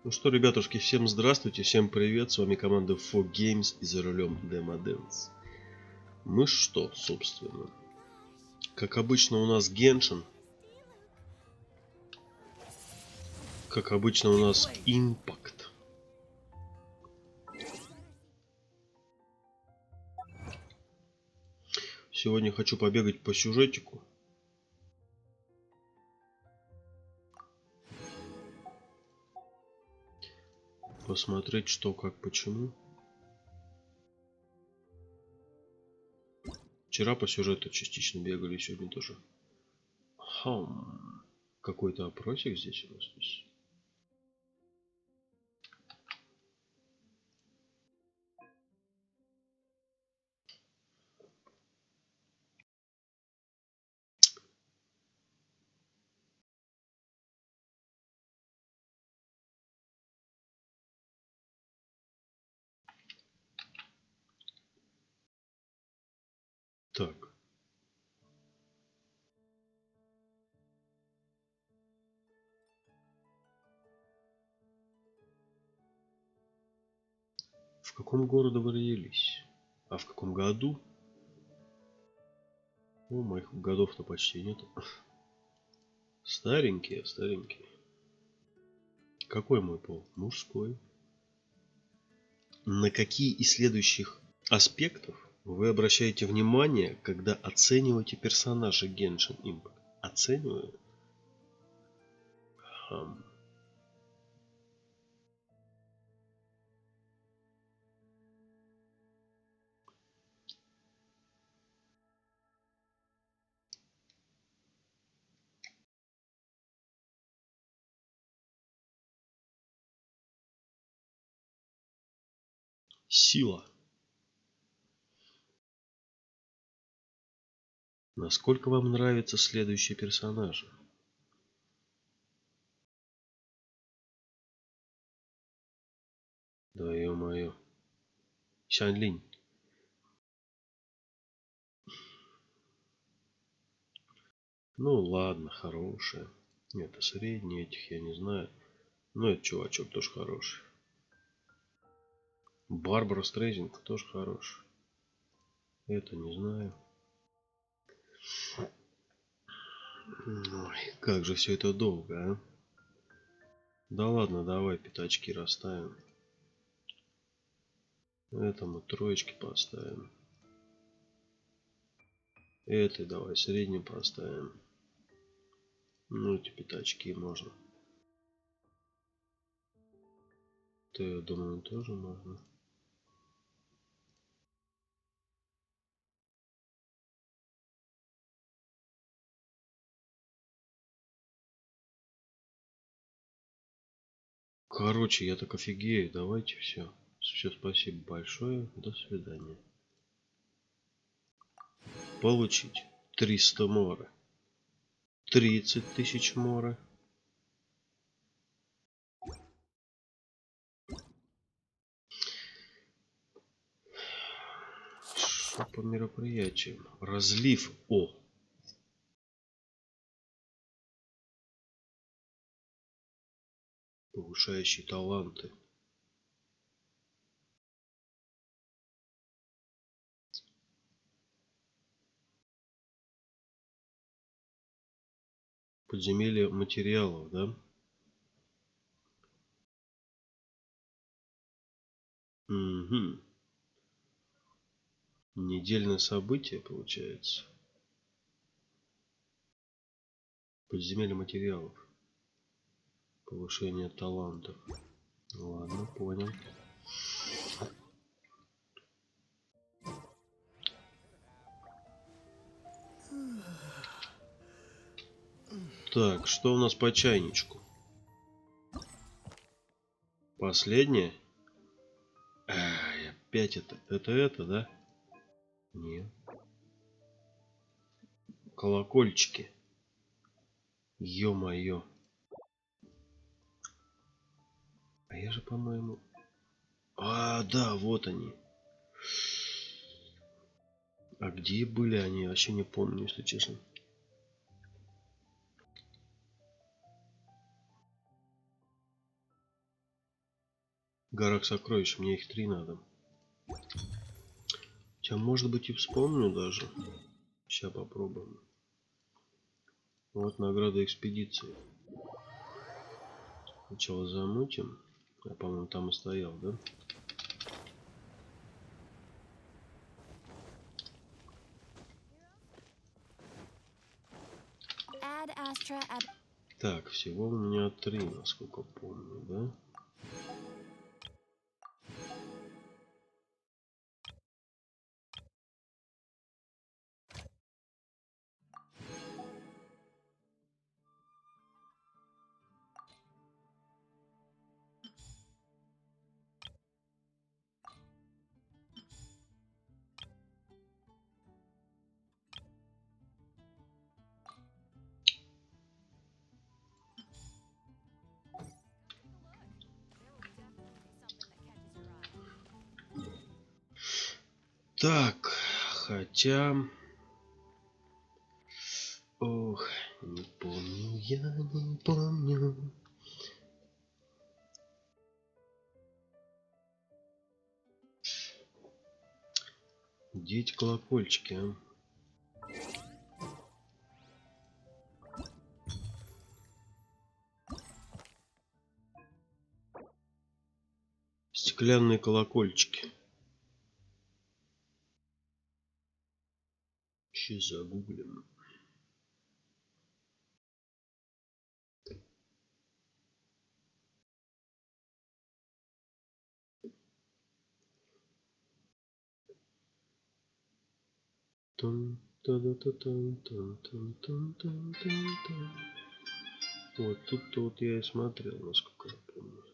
Ну что, ребятушки, всем здравствуйте, всем привет, с вами команда FoC Games и за рулем DEmodanCE. Мы что, собственно, как обычно у нас Геншин, как обычно у нас Импакт. Сегодня хочу побегать по сюжетику. Посмотреть, что, как, почему. Вчера по сюжету частично бегали, сегодня тоже. Какой-то опросик здесь у нас есть. Так. В каком городе вы родились? А в каком году? О, моих годов-то почти нету. Старенькие, старенькие. Какой мой пол? Мужской. На какие из следующих аспектов вы обращаете внимание, когда оцениваете персонажа Геншин Импакт? Оцениваю? Сила. Насколько вам нравятся следующие персонажи? Да ё-моё. Сянь-линь. Ну ладно, хорошая. Это средний, этих я не знаю. Но этот чувачок тоже хороший. Барбара Стрейзинг тоже хороший. Это не знаю. Ой, как же все это долго, а? Да ладно, давай пятачки расставим. Это мы троечки поставим. Этой давай средним поставим. Ну, эти пятачки можно. То я думаю, тоже можно. Короче, я так офигею. Давайте все. Все, спасибо большое. До свидания. Получить 300 мора. 30 тысяч мора. Что по мероприятиям? Разлив О. Повышающий таланты. Подземелье материалов, да? Угу. Недельное событие получается. Подземелье материалов. Повышение талантов. Ладно, понял. Так, что у нас по чайничку? Последнее? Ай, опять это, да? Нет. Колокольчики. Ё-моё. А я же, по-моему... А, да, вот они. А где были они? Вообще не помню, если честно. Горах сокровищ. Мне их 3 надо. Хотя, может быть, и вспомню даже. Сейчас попробуем. Вот награда экспедиции. Сначала замутим. Я, по-моему, там и стоял, да? Так, всего у меня 3, насколько помню, да? Так, хотя... Ох, не помню, я не помню. Где эти колокольчики, а? Стеклянные колокольчики. Сейчас загуглим. Вот тут вот я и смотрел, насколько я помню.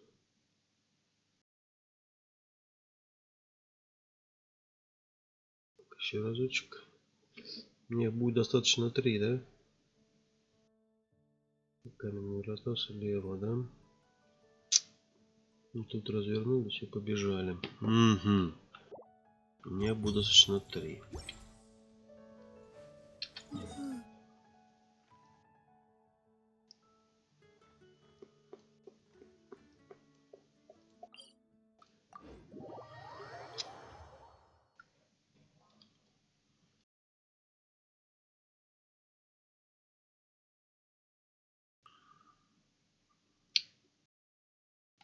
Еще разочек. Мне будет достаточно 3, да? Камень раздался лево, да? Ну, тут развернулись и побежали. Угу. Мне будет достаточно 3.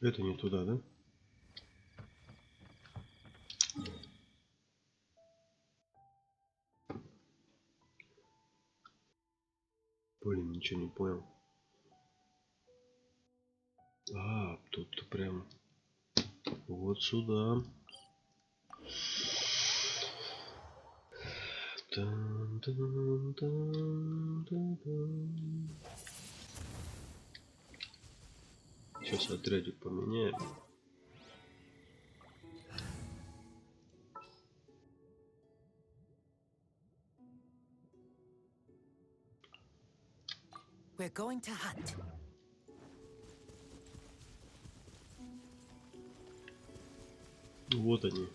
Это не туда, да? Блин, ничего не понял. А, тут прям вот сюда. Сейчас отрядик поменяем. We're going to hunt. Вот они.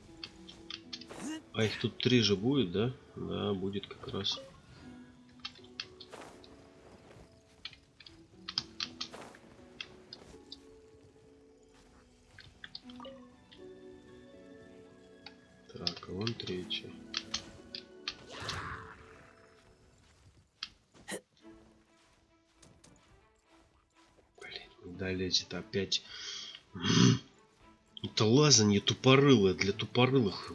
А их тут 3 же будет, да? Да, будет как раз. Так, а вон 3-й. Блин, не долезет опять. Это лазанье тупорылое, для тупорылых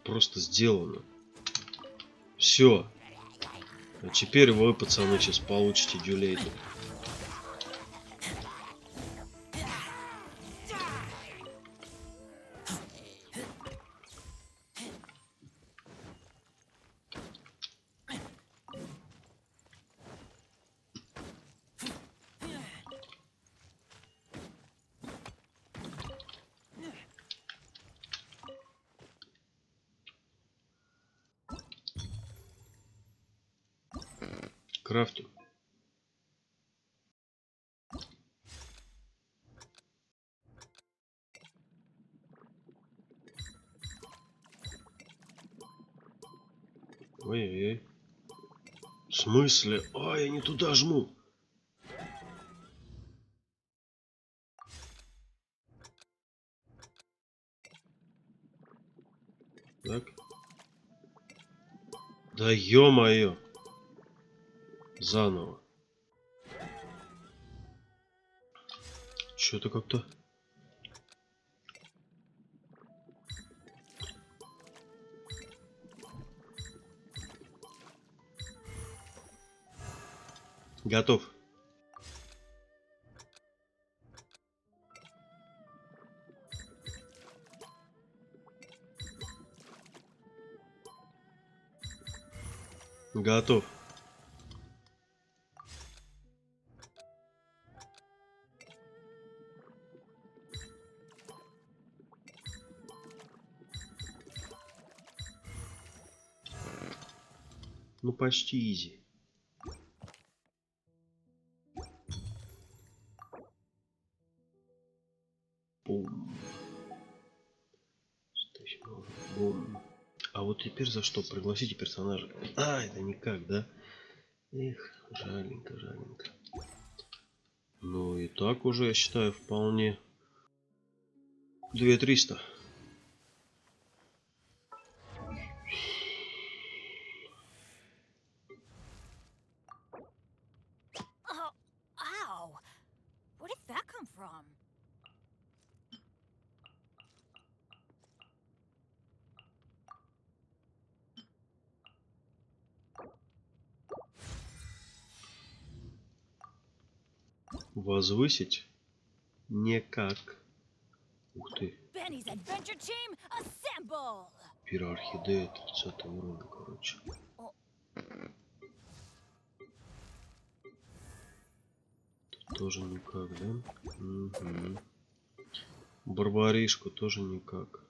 просто сделано. Все. А теперь вы, пацаны, сейчас получите дюлейду. Крафтим. Ой-ой-ой. В смысле? А, я не туда жму. Так. Да ё-моё. Заново. Что-то как-то... Готов. Готов. Ну почти изи. Бум. Бум. А вот теперь за что? Пригласите персонажа. А, это никак, да? Эх, жаленько, жаленько. Ну и так уже, я считаю, вполне. 2300. Oh, ow! Where did that come from? Возвысить? Никак. Ух ты. Benny's Adventure Team, assemble! Пироорхидея 30 уровня, короче. Тут тоже никак, да? Угу. Барбаришку тоже никак.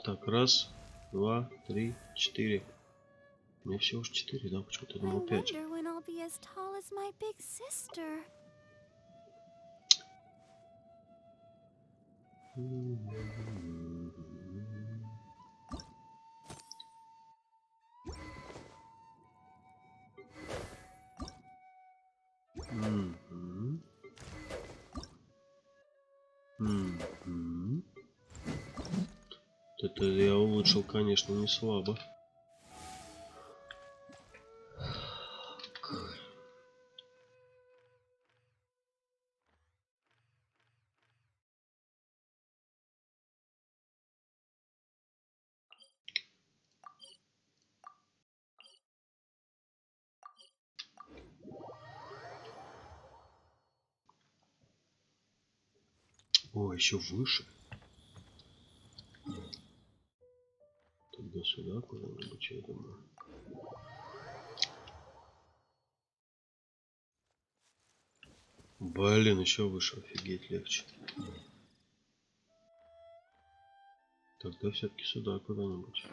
Так, раз, два, три, четыре. У меня всего 4, да? Почему-то думал 5. Это я улучшил, конечно, не слабо. О, еще выше. Тогда сюда куда-нибудь, я думаю. Блин, еще выше, офигеть, легче. Тогда все-таки сюда куда-нибудь.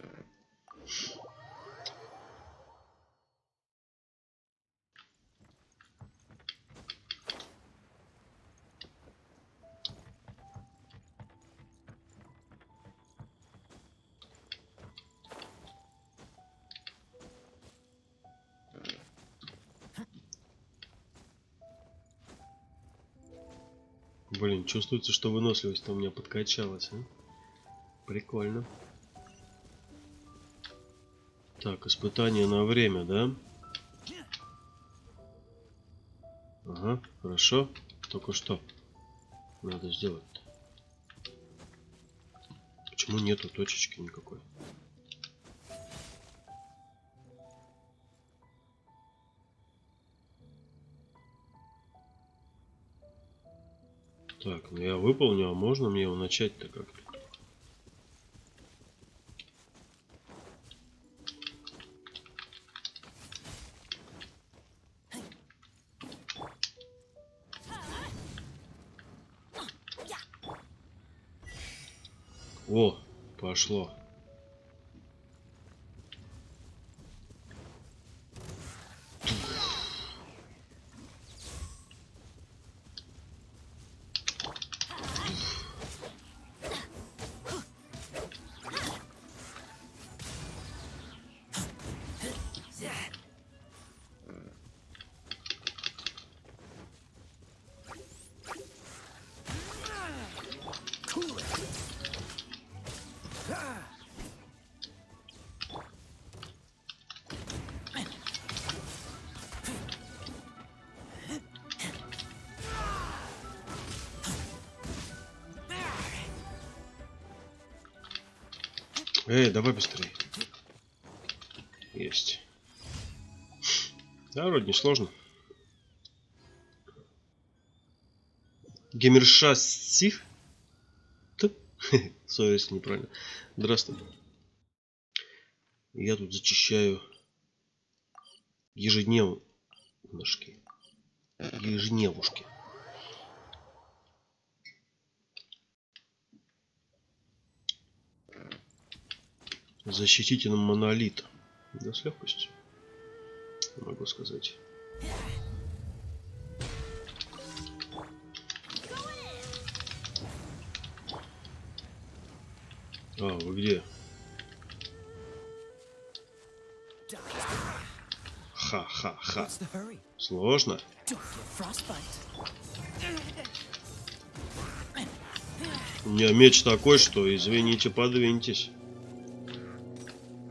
Блин, чувствуется, что выносливость у меня подкачалась, а? Прикольно. Так, испытание на время, да? Ага, хорошо. Только что надо сделать. Почему нету точечки никакой? Так, ну я выполнил, а можно мне его начать-то как-то? О, пошло. Эй, давай быстрее. Есть. Да, вроде не сложно. Гемершасцив? Совесть неправильно. Здравствуй. Я тут зачищаю ежедневушки. Ежедневушки. Защитите нам монолит. Да, с легкостью. Могу сказать. А, вы где? Ха-ха-ха. Сложно? У меня меч такой, что, извините, подвиньтесь.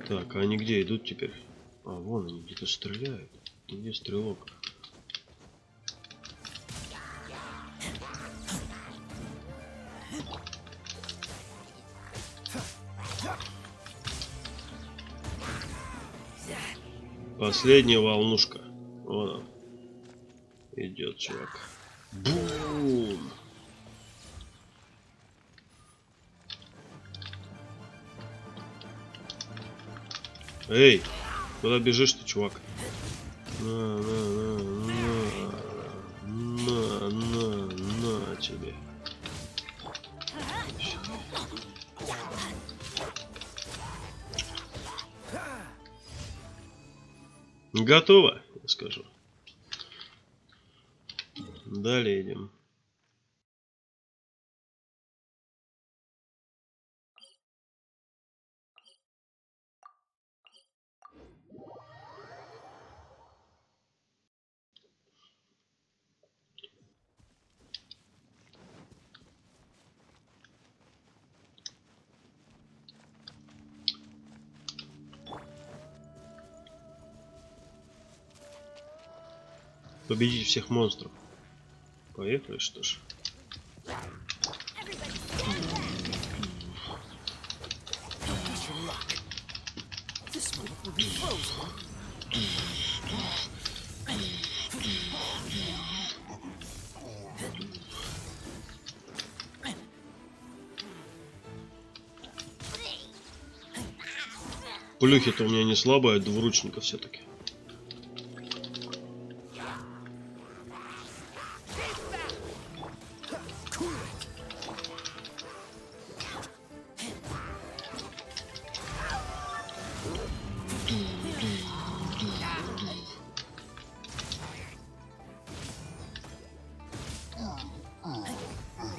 Так, а они где идут теперь? А, вон они где-то стреляют. Где стрелок? Последняя волнушка. Вон он. Идет, чувак. Бум! Эй, куда бежишь ты, чувак? На тебе. Готово, я скажу. Далее идем. Победить всех монстров. Поехали, что ж. Плюхи-то у меня не слабая, двуручника все-таки.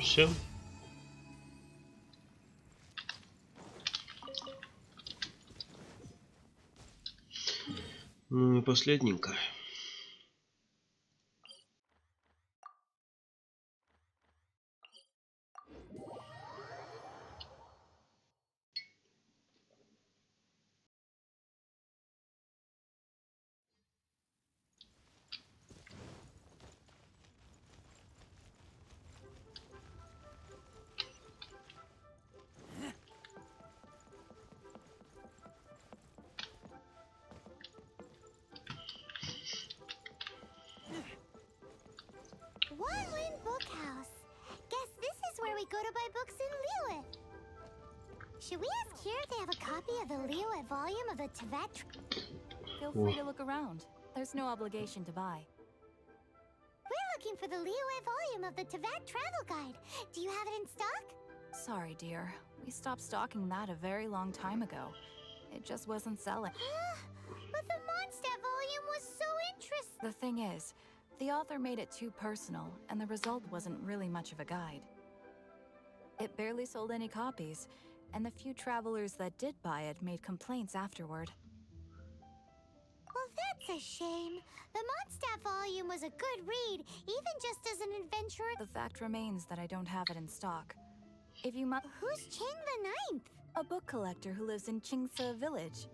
Всем. Ну и последненько. Go to buy books in Liyue. Should we ask here if they have a copy of the Liyue volume of the Tibet? Feel free to look around. There's no obligation to buy. We're looking for the Liyue volume of the Tibet travel guide. Do you have it in stock? Sorry, dear. We stopped stocking that a very long time ago. It just wasn't selling. But the Mondstadt volume was so interesting. The thing is, the author made it too personal, and the result wasn't really much of a guide. It barely sold any copies, and the few travelers that did buy it made complaints afterward. Well, that's a shame. The Mondstadt volume was a good read, even just as an adventure. The fact remains that I don't have it in stock. If you must... Who's Ching the Ninth? A book collector who lives in Chingsa village.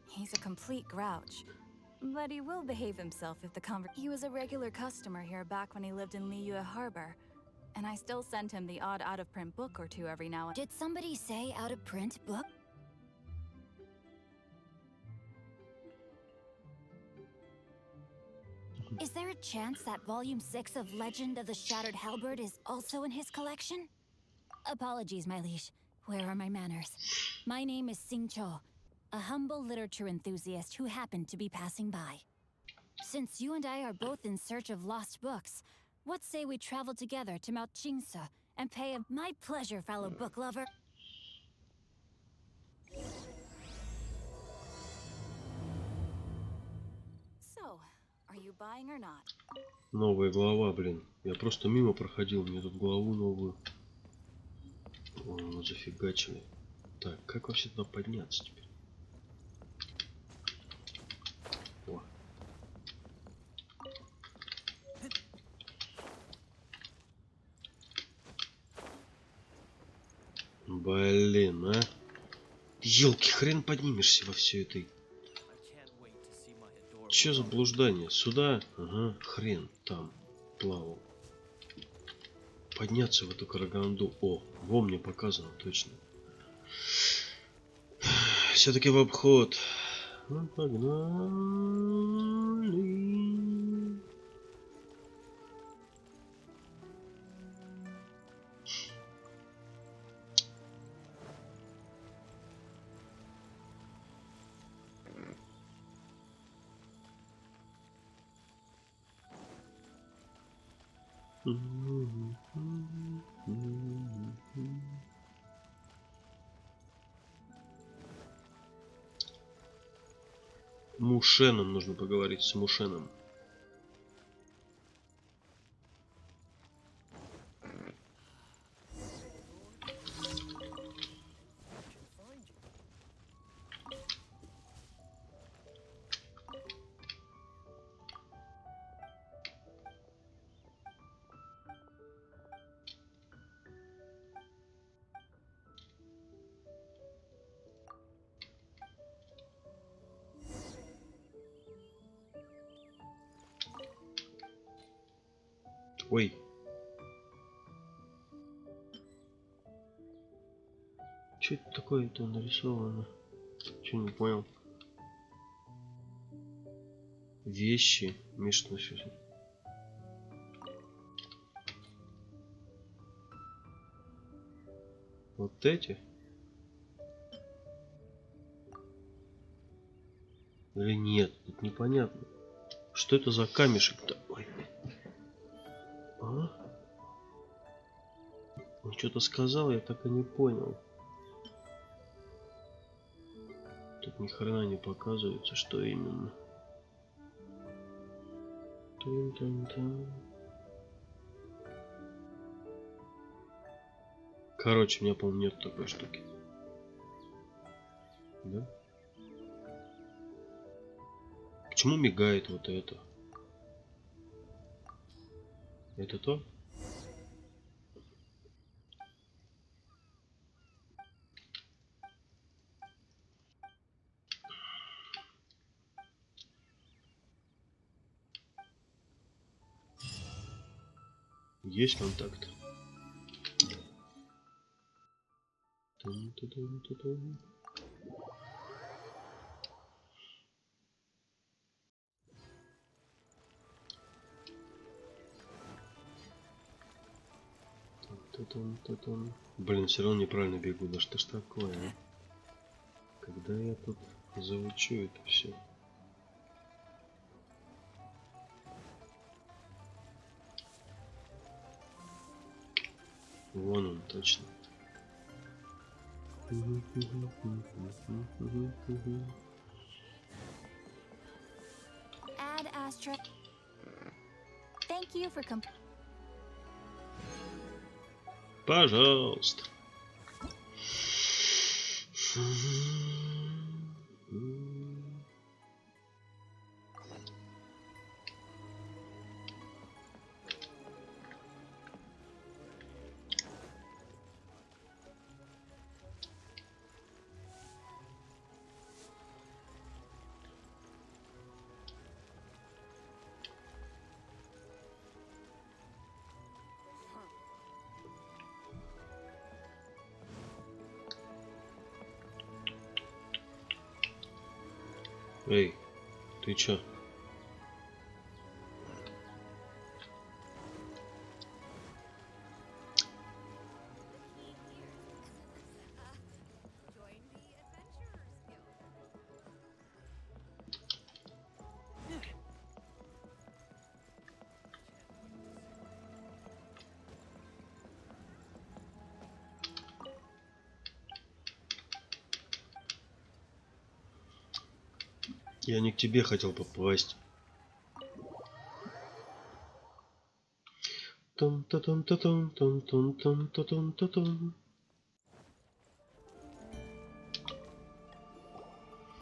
He's a complete grouch. But he will behave himself if He was a regular customer here back when he lived in Liyue Harbor. And I still send him the odd out-of-print book or two every now and... Did somebody say out-of-print book? Is there a chance that Volume 6 of Legend of the Shattered Halberd is also in his collection? Apologies, my liege. Where are my manners? My name is Sing Cho, a humble literature enthusiast who happened to be passing by. Since you and I are both in search of lost books, what say we travel together to Mount Chingsa and pay a... My pleasure, fellow book lover. So, are you buying or not? Новая глава, блин. Я просто мимо проходил, мне тут главу новую. О, зафигачили. Так, как вообще туда подняться теперь? О. Блин, а? Елки, хрен поднимешься во все этой. Че за блуждание? Сюда? Ага, хрен там плавал. Подняться в эту караганду. О, во мне показано точно. Все-таки в обход. Ну, погнали. Мушеном нужно поговорить с Мушеном. Ой. Что это такое-то нарисовано? Че не понял? Вещи. Мишка, вот эти? Или нет? Это непонятно. Что это за камешек-то? Ой. А? Он что-то сказал, я так и не понял. Тут ни хрена не показывается, что именно. Короче, у меня, по-моему, нет такой штуки. Да? Почему мигает вот это? Это то? Есть контакт. Блин, все равно неправильно бегу. Да что ж такое, а? Когда я тут заучу это все. Вон он, точно. Add asterisk. Thank you for Пожалуйста. Эй, ты чё? Я не к тебе хотел попасть.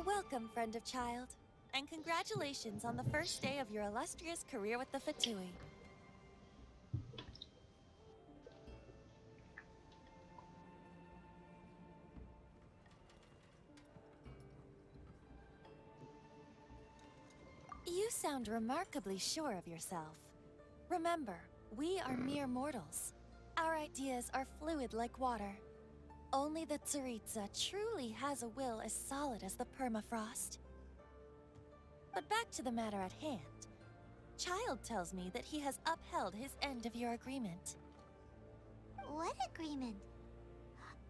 Welcome, friend of child, and congratulations on the first day of your illustrious career with the Fatui. You sound remarkably sure of yourself. Remember, we are mere mortals. Our ideas are fluid like water. Only the Tsaritsa truly has a will as solid as the permafrost. But back to the matter at hand. Child tells me that he has upheld his end of your agreement. What agreement?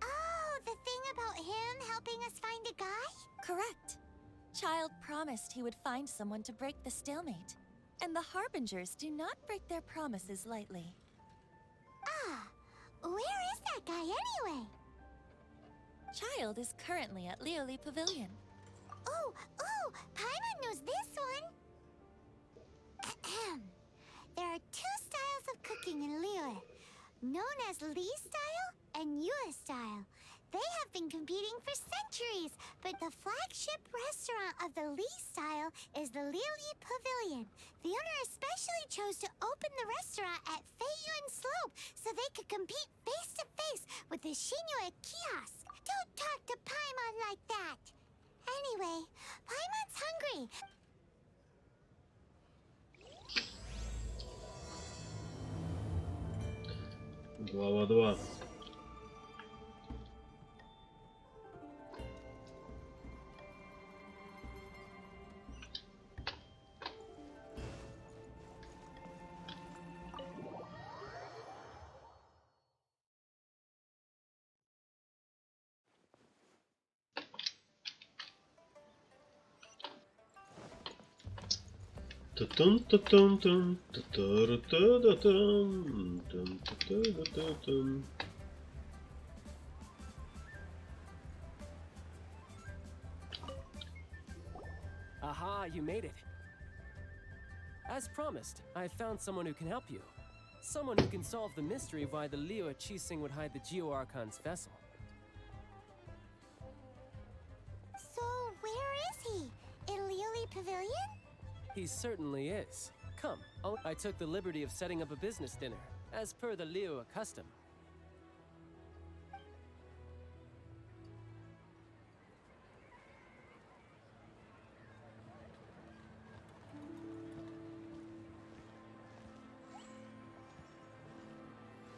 Oh, the thing about him helping us find a guy? Correct. Child promised he would find someone to break the stalemate. And the Harbingers do not break their promises lightly. Ah, where is that guy anyway? Child is currently at Lioli Pavilion. Oh, Paimon knows this one. Ahem. There are two styles of cooking in Liyue, known as Li style and Yue style. They have been competing for centuries, but the flagship restaurant of the Li style is the Lioli Pavilion. The owner especially chose to open the restaurant at Feiyuan Slope so they could compete face to face with the Shinue kiosk. Don't talk to Paimon like that. Anyway, Paimon's hungry. Глава 2. Aha, you made it. As promised, I found someone who can help you. Someone who can solve the mystery of why the Liyue Qixing would hide the Geo-Archon's vessel. So, where is he? In Lioli Pavilion? He certainly is. Come, I took the liberty of setting up a business dinner, as per the Liyue custom.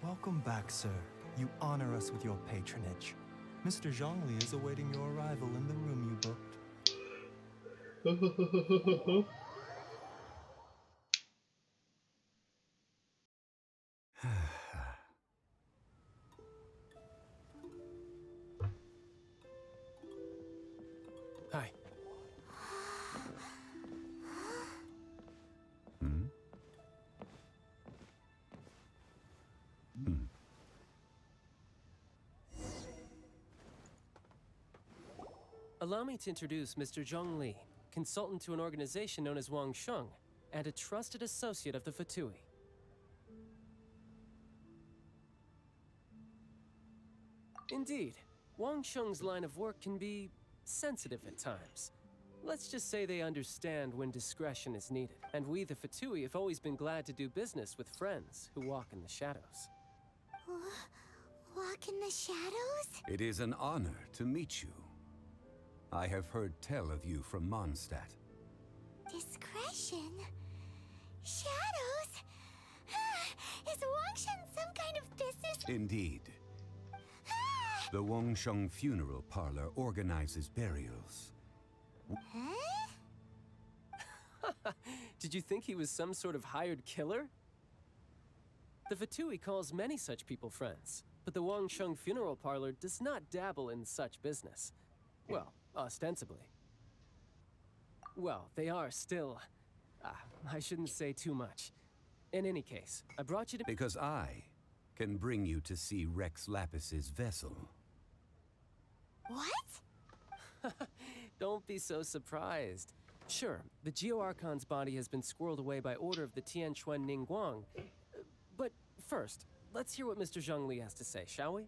Welcome back, sir. You honor us with your patronage. Mr. Zhongli is awaiting your arrival in the room you booked. Hi. Allow me to introduce Mr. Zhongli, consultant to an organization known as Wangsheng, and a trusted associate of the FoC. Indeed, Wangsheng's line of work can be sensitive at times. Let's just say they understand when discretion is needed, and we, the FoC, have always been glad to do business with friends who walk in the shadows. Walk in the shadows? It is an honor to meet you. I have heard tell of you from Mondstadt. Discretion? Shadows? Is Wangsheng some kind of business? Indeed. The Wangsheng Funeral Parlor organizes burials. Huh? Did you think he was some sort of hired killer? The FoC calls many such people friends, but the Wangsheng Funeral Parlor does not dabble in such business. Well, ostensibly. Well, they are still... I shouldn't say too much. In any case, I brought you to... Because I can bring you to see Rex Lapis's vessel. What? Don't be so surprised. Sure, the Geo-Archon's body has been squirreled away by order of the Tianquan Ningguang. But first, let's hear what Mr. Zhongli has to say, shall we?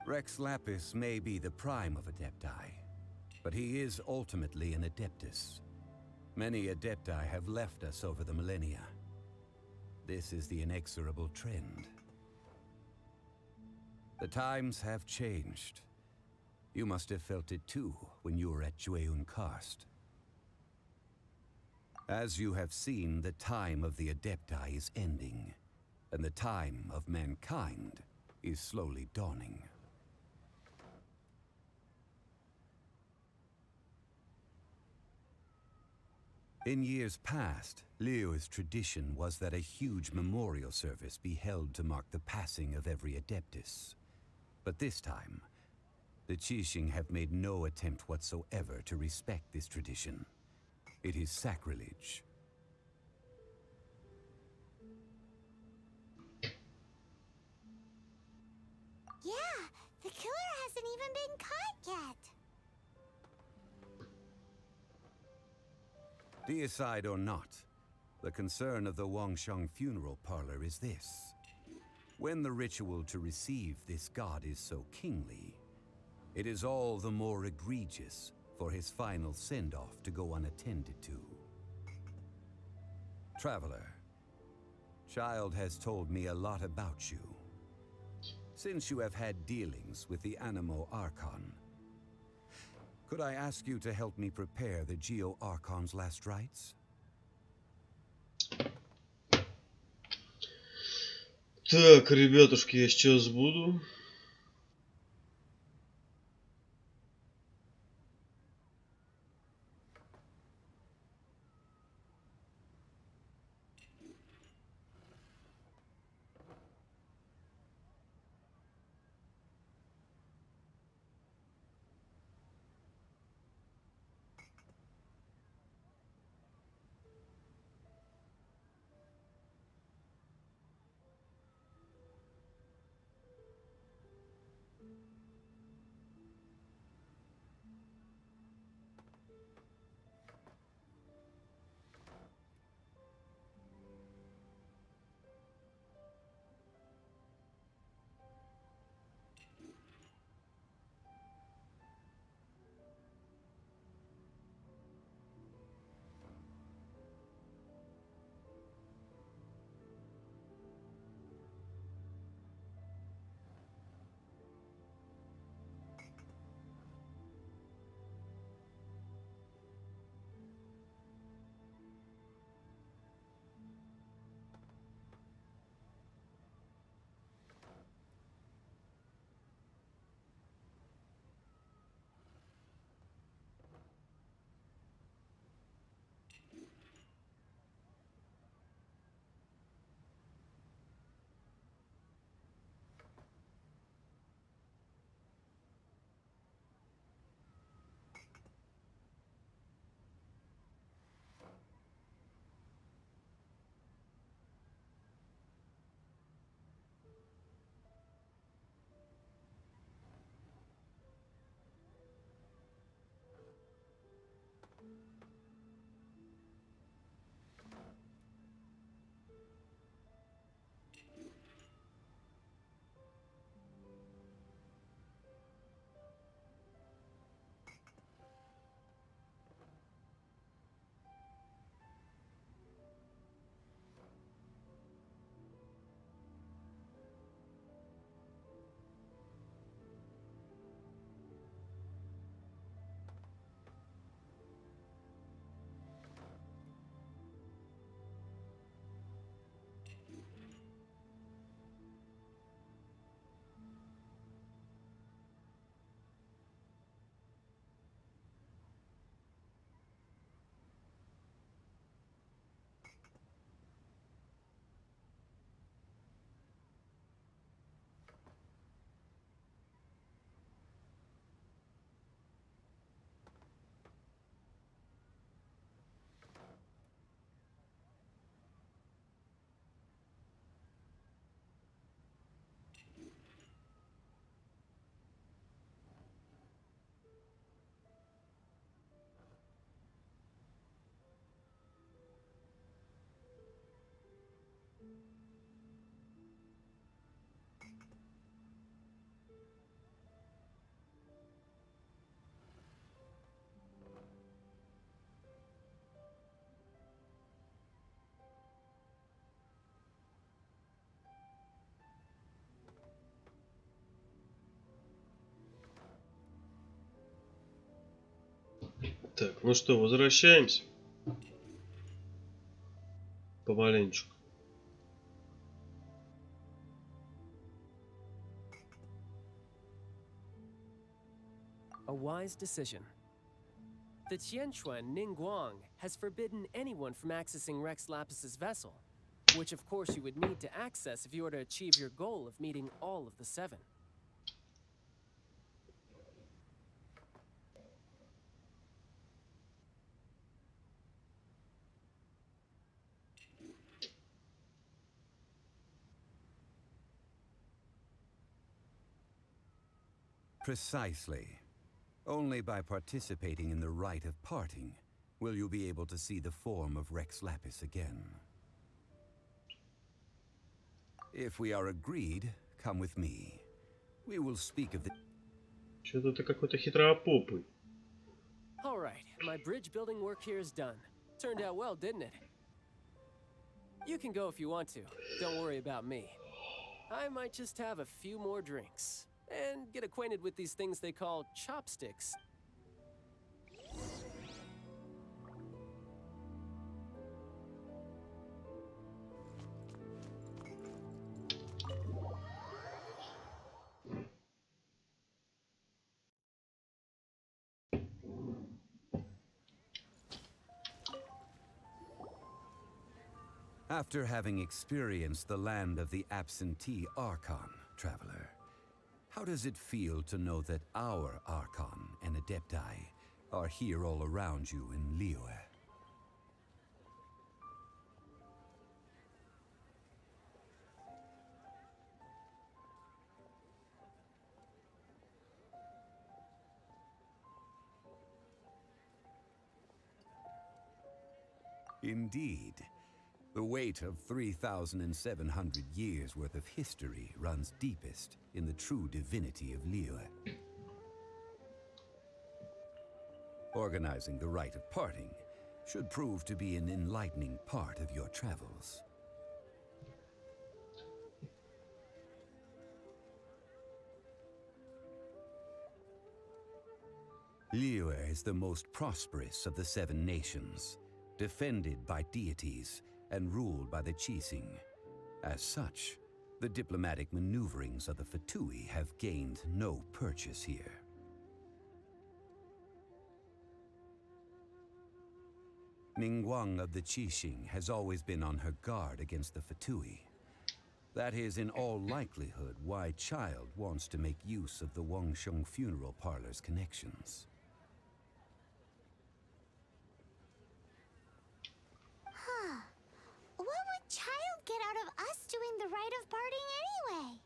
Rex Lapis may be the prime of Adepti, but he is ultimately an Adeptus. Many Adepti have left us over the millennia. This is the inexorable trend. The times have changed. You must have felt it too when you were at Jueyun Karst. As you have seen, the time of the Adepti is ending, and the time of mankind is slowly dawning. In years past, Liyue's tradition was that a huge memorial service be held to mark the passing of every Adeptus. But this time, the Qixing have made no attempt whatsoever to respect this tradition. It is sacrilege. Yeah, the killer hasn't even been caught yet. Deicide or not, the concern of the Wangsheng Funeral Parlor is this. When the ritual to receive this god is so kingly, it is all the more egregious for his final send-off to go unattended to. Traveler, Child has told me a lot about you. Since you have had dealings with the Animo Archon, could I ask you to help me prepare the Geo Archon's last rites? Так, ребятушки, я сейчас буду. Так, ну что, возвращаемся. Помаленечку. A wise decision. The Qianquan Ningguang has forbidden anyone from accessing Rex Lapis's vessel, which of course you would need to access if you were to achieve your goal of meeting all of the 7. Precisely. Only by participating in the rite of parting will you be able to see the form of Rex Lapis again. If we are agreed, come with me. We will speak of the... Что-то ты какой-то хитроопопый. All right, my bridge building work here is done. Turned out well, didn't it? You can go if you want to. Don't worry about me. I might just have a few more drinks and get acquainted with these things they call chopsticks. After having experienced the land of the absentee Archon, traveler, how does it feel to know that our Archon and Adepti are here all around you in Liyue? Indeed. The weight of 3,700 years worth of history runs deepest in the true divinity of Liyue. Organizing the rite of parting should prove to be an enlightening part of your travels. Liyue is the most prosperous of the 7 nations, defended by deities and ruled by the Qixing. As such, the diplomatic maneuverings of the Fatui have gained no purchase here. Ningguang of the Qixing has always been on her guard against the Fatui. That is in all likelihood why Child wants to make use of the Wangsheng funeral parlor's connections. What would Child get out of us doing the rite of parting anyway?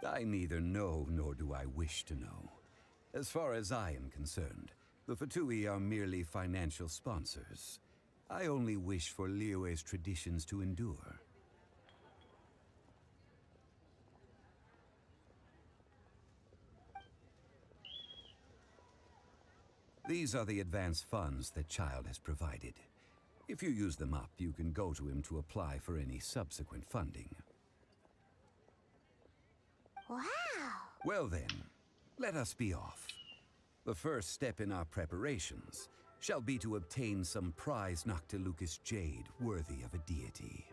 I neither know nor do I wish to know. As far as I am concerned, the Fatui are merely financial sponsors. I only wish for Liyue's traditions to endure. These are the advance funds that Child has provided. If you use them up, you can go to him to apply for any subsequent funding. Wow! Well then, let us be off. The first step in our preparations shall be to obtain some prize Noctilucus jade worthy of a deity.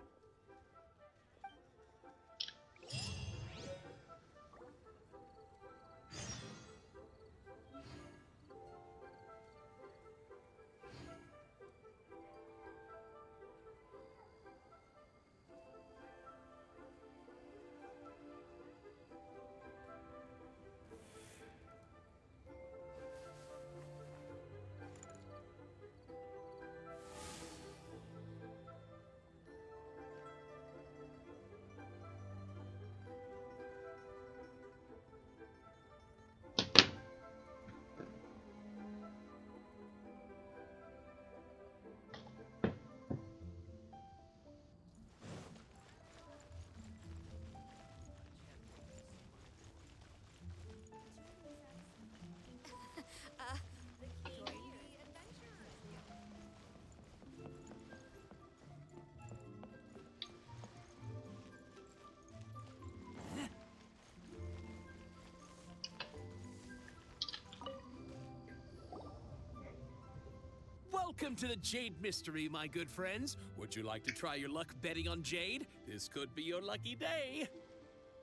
Welcome to the Jade Mystery, my good friends. Would you like to try your luck betting on Jade? This could be your lucky day.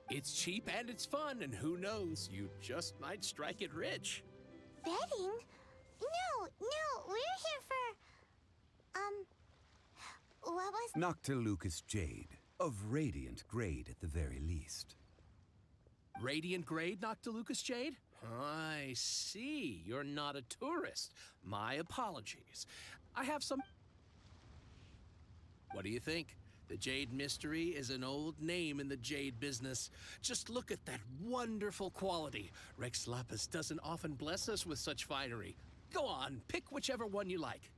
It's cheap and it's fun, and who knows, you just might strike it rich. Betting? No, we're here for... What was... Noctilucous Jade, of radiant grade at the very least. Radiant grade, Noctilucous Jade? I see. You're not a tourist. My apologies. I have some... What do you think? The Jade Mystery is an old name in the jade business. Just look at that wonderful quality. Rex Lapis doesn't often bless us with such finery. Go on, pick whichever one you like.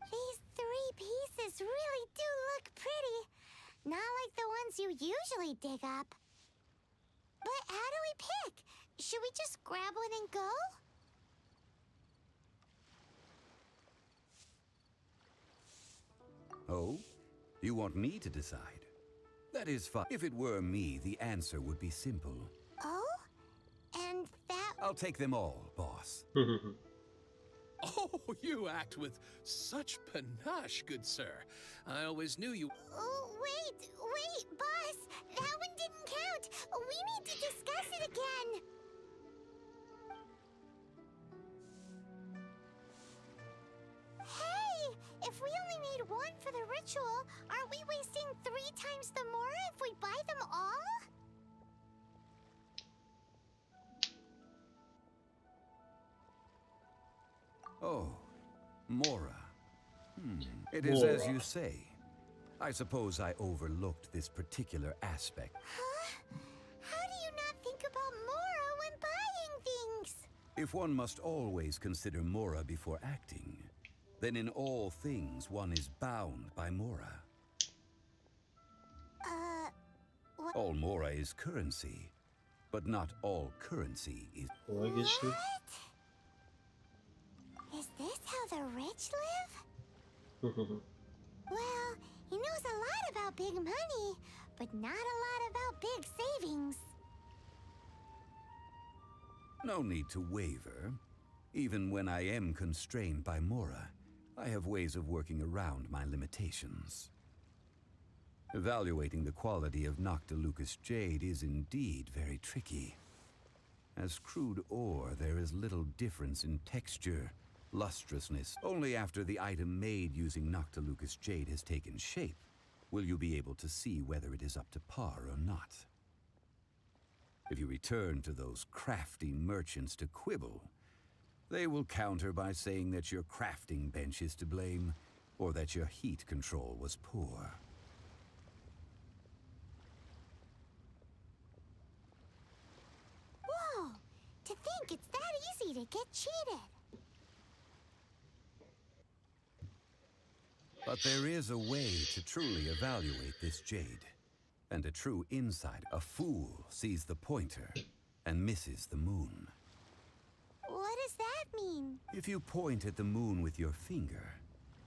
These 3 pieces really do look pretty. Not like the ones you usually dig up. But how do we pick? Should we just grab one and go? Oh? You want me to decide? That is fine. If it were me, the answer would be simple. Oh? And that... I'll take them all, boss. Oh, you act with such panache, good sir. I always knew you... Oh, wait, boss! That one didn't count! We need to discuss it again! Hey! If we only need 1 for the ritual, aren't we wasting 3 times the Mora if we buy them all? Oh, Mora. It is as you say. I suppose I overlooked this particular aspect. Huh? How do you not think about Mora when buying things? If one must always consider Mora before acting, then in all things one is bound by Mora. What? All Mora is currency, but not all currency is... Логично. Is this how the rich live? Well, he knows a lot about big money, but not a lot about big savings. No need to waver. Even when I am constrained by Mora, I have ways of working around my limitations. Evaluating the quality of Noctilucous Jade is indeed very tricky. As crude ore, there is little difference in texture, lustrousness. Only after the item made using Noctilucous Jade has taken shape will you be able to see whether it is up to par or not. If you return to those crafty merchants to quibble, they will counter by saying that your crafting bench is to blame, or that your heat control was poor. Whoa! To think it's that easy to get cheated. But there is a way to truly evaluate this jade. And a true insight. A fool sees the pointer and misses the moon. What does that mean? If you point at the moon with your finger,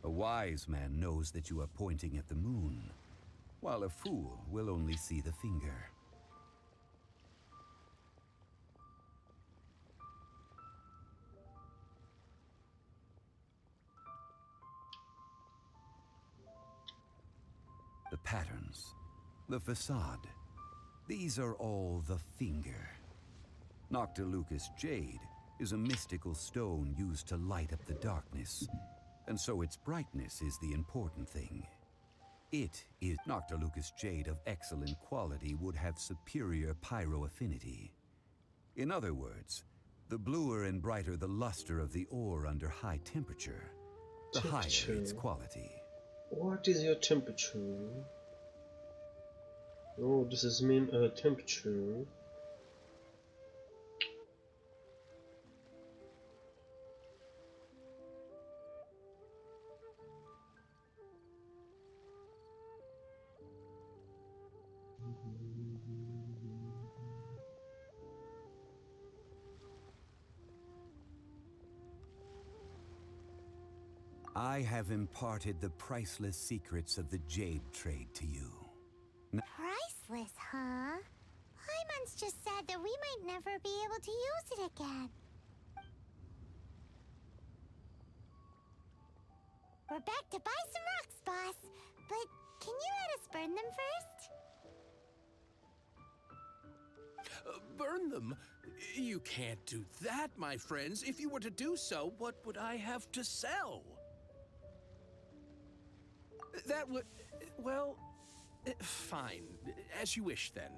a wise man knows that you are pointing at the moon, while a fool will only see the finger. The patterns, the facade, these are all the finger. Noctilucous Jade is a mystical stone used to light up the darkness, and so its brightness is the important thing. It is Noctilucous Jade of excellent quality would have superior pyro-affinity. In other words, the bluer and brighter the luster of the ore under high temperature, the higher its quality. What is your temperature? Oh, this is mean temperature. I have imparted the priceless secrets of the jade trade to you. Priceless, huh? Hyman's just said that we might never be able to use it again. We're back to buy some rocks, boss. But can you let us burn them first? Burn them? You can't do that, my friends. If you were to do so, what would I have to sell? That would... well... fine. As you wish, then.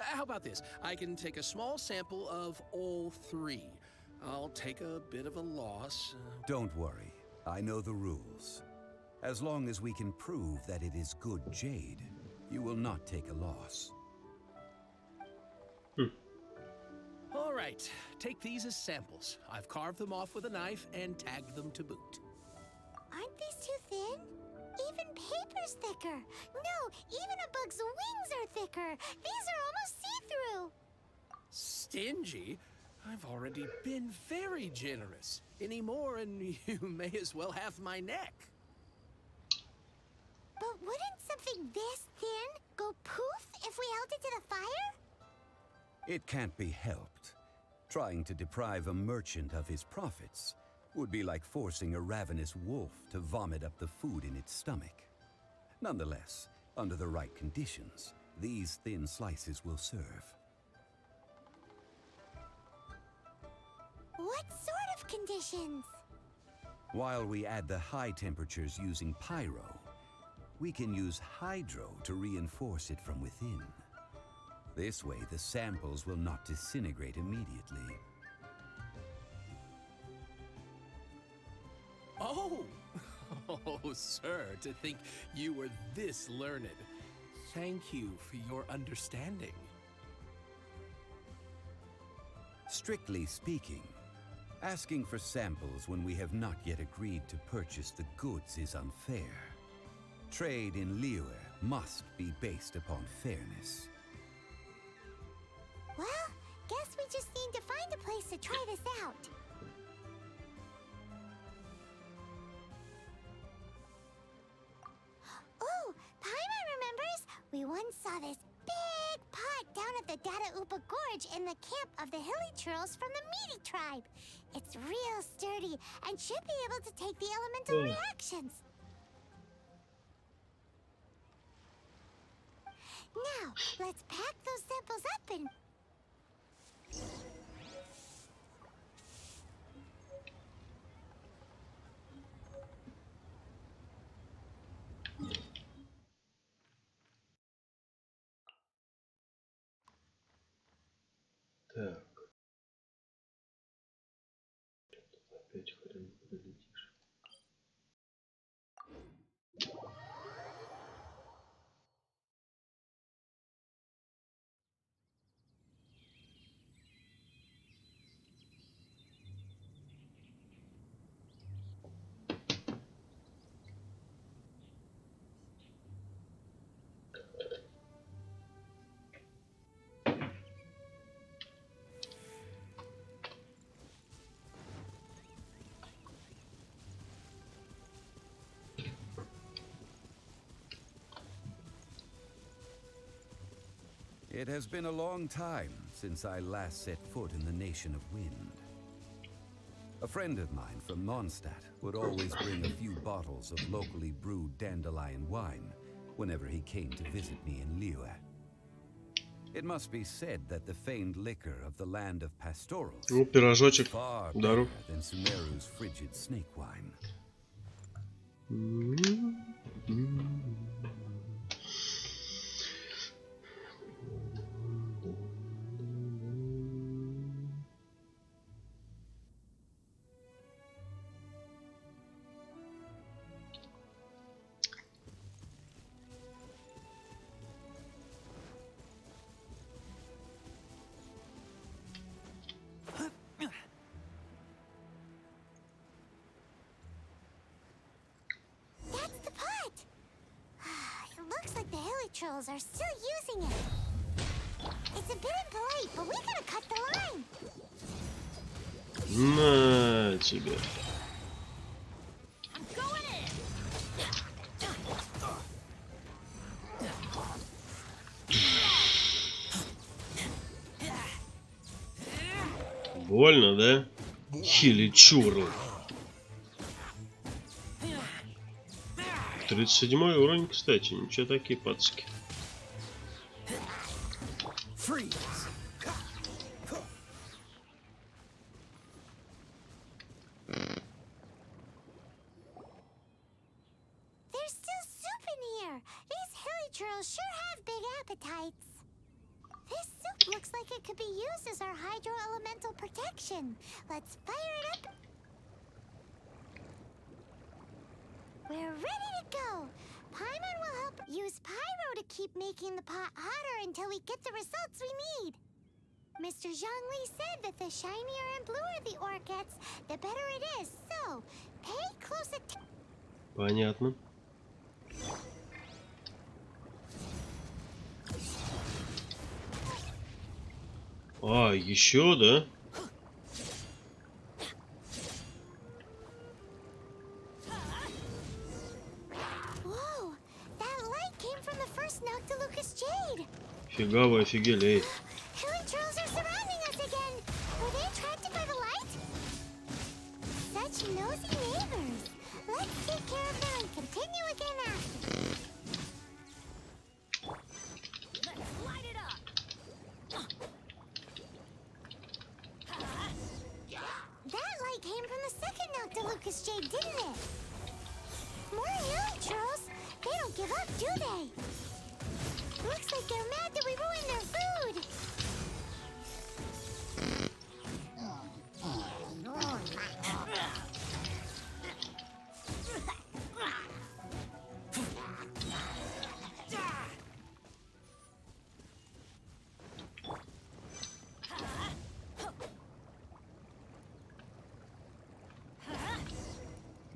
How about this? I can take a small sample of all three. I'll take a bit of a loss. Don't worry. I know the rules. As long as we can prove that it is good jade, you will not take a loss. All right, take these as samples. I've carved them off with a knife and tagged them to boot. Aren't these too thin? Even paper's thicker. No, even a bug's wings are thicker. These are almost see-through. Stingy? I've already been very generous. Any more and you may as well have my neck. But wouldn't something this thin go poof if we held it to the fire? It can't be helped. Trying to deprive a merchant of his profits would be like forcing a ravenous wolf to vomit up the food in its stomach. Nonetheless, under the right conditions, these thin slices will serve. What sort of conditions? While we add the high temperatures using pyro, we can use hydro to reinforce it from within. This way, the samples will not disintegrate immediately. Oh! Oh, sir, to think you were this learned. Thank you for your understanding. Strictly speaking, asking for samples when we have not yet agreed to purchase the goods is unfair. Trade in Liyue must be based upon fairness. Well, guess we just need to find a place to try this out. Oh, Paimon remembers! We once saw this big pot down at the Data Upa Gorge in the camp of the hilly churls from the Meaty tribe. It's real sturdy and should be able to take the elemental reactions. Now, let's pack those samples up and... Так. Опять хрен прилетишь. It has been a long time since I last set foot in the Nation of Wind. A friend of mine from Mondstadt would always bring a few bottles of locally brewed dandelion wine whenever he came to visit me in Liyue. It must be said that the famed liquor of the land of pastorals Ну, пирожочек. is far Дару. better than Sumeru's frigid snake wine. trolls are still using it. It's a bit impolite, but we gotta cut the line. На тебе. I'm going in. Больно, да? Хиличурл. 37 уровень, кстати. Ничего, такие пацки. There's still soup in here. These hilly churls sure have big appetites. This soup looks like it could be used as our hydro elemental protection. Let's fire it up. We're ready to go. Paimon will help use pyro to keep making the pot hotter until we get the results we need. Mr. Zhongli said that the shinier and bluer the ore gets, the better it is. So, pay close attention. Понятно. А, еще, да? Whoa, that light came from the first Noctilucous Jade. Фига вы офигели. Hilly trolls are surrounding us again. Were they attracted by the light? Such nosy neighbors. Let's take care of them and continue again after. Let's light it up. That light came from the second Noctilucous Jade, didn't it? More hilly trolls. They don't give up, do they? Looks like they're mad that we ruined their food.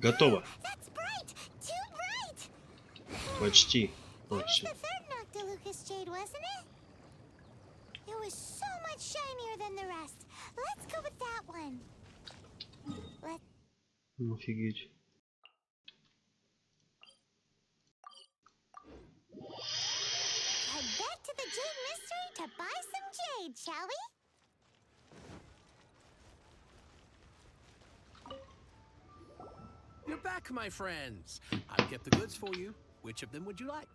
Готово. That's bright. Too bright. Почти. That О, was всё. the third Noctilucous Jade, wasn't it? It was so much shinier than the rest. Let's go with that one. Офигеть. Head back to the Jade Mystery to buy some jade, shall we? You're back, my friends. I've kept the goods for you. Which of them would you like?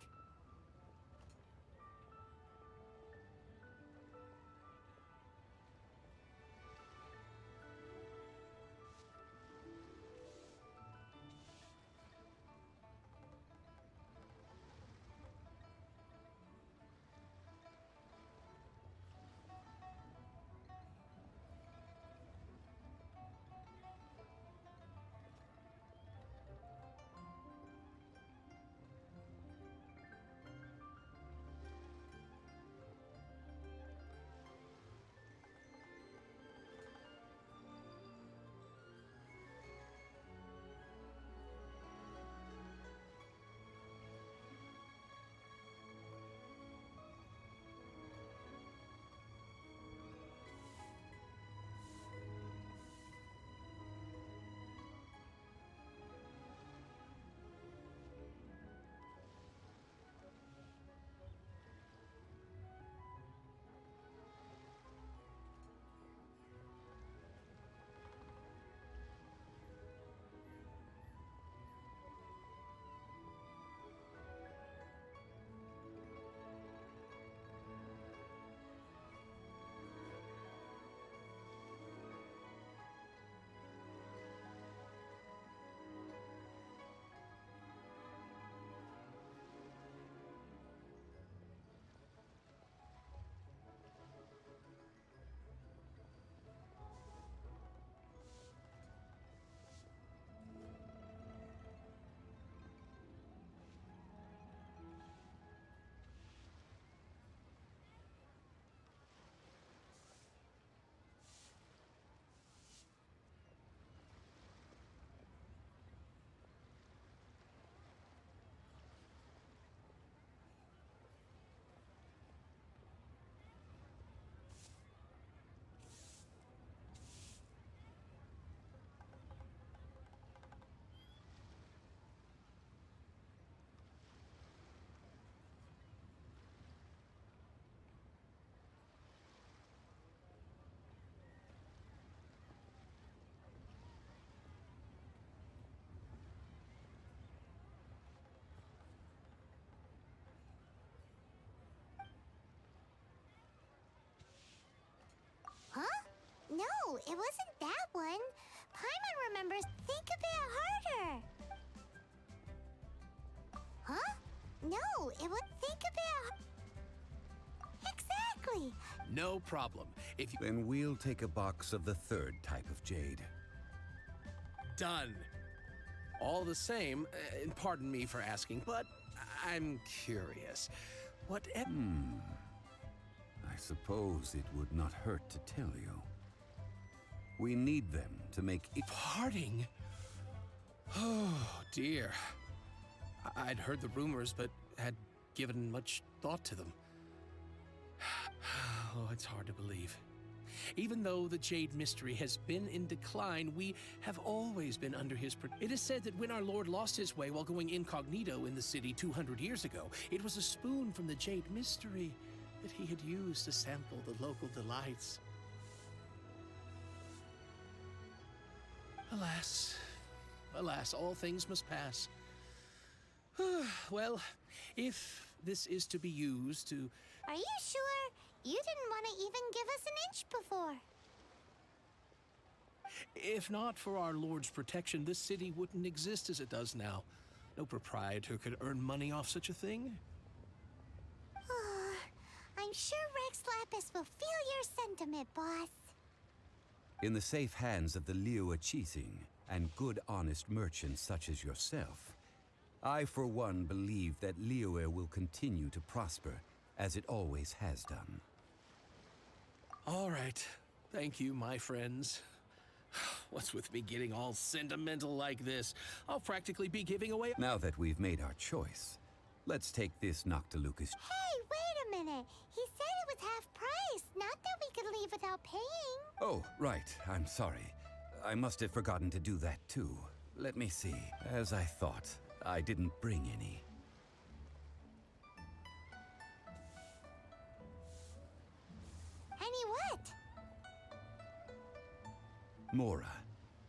it wasn't that one. Paimon remembers. Think a bit harder. Huh? No, it would think a bit. Exactly. No problem. If you... Then we'll take a box of the third type of jade. Done. All the same, and pardon me for asking, but I'm curious. What... I suppose it would not hurt to tell you. We need them to make it. Parting? Oh, dear. I'd heard the rumors, but had given much thought to them. Oh, it's hard to believe. Even though the Jade Mystery has been in decline, we have always been under his protection. It is said that when our Lord lost his way while going incognito in the city 200 years ago, it was a spoon from the Jade Mystery that he had used to sample the local delights. Alas, alas, all things must pass. Well, if this is to be used to... Are you sure? You didn't want to even give us an inch before. If not for our Lord's protection, this city wouldn't exist as it does now. No proprietor could earn money off such a thing. I'm sure Rex Lapis will feel your sentiment, boss. In the safe hands of the Liyue Qixing and good honest merchants such as yourself, I for one believe that Liyue will continue to prosper as it always has done. All right. Thank you, my friends. What's with me getting all sentimental like this? I'll practically be giving away... Now that we've made our choice, let's take this Noctilucus. Hey, wait a minute. He said it was half price, not that we could leave without paying. Oh, right. I'm sorry. I must have forgotten to do that too. Let me see. As I thought, I didn't bring any. Any what? Mora,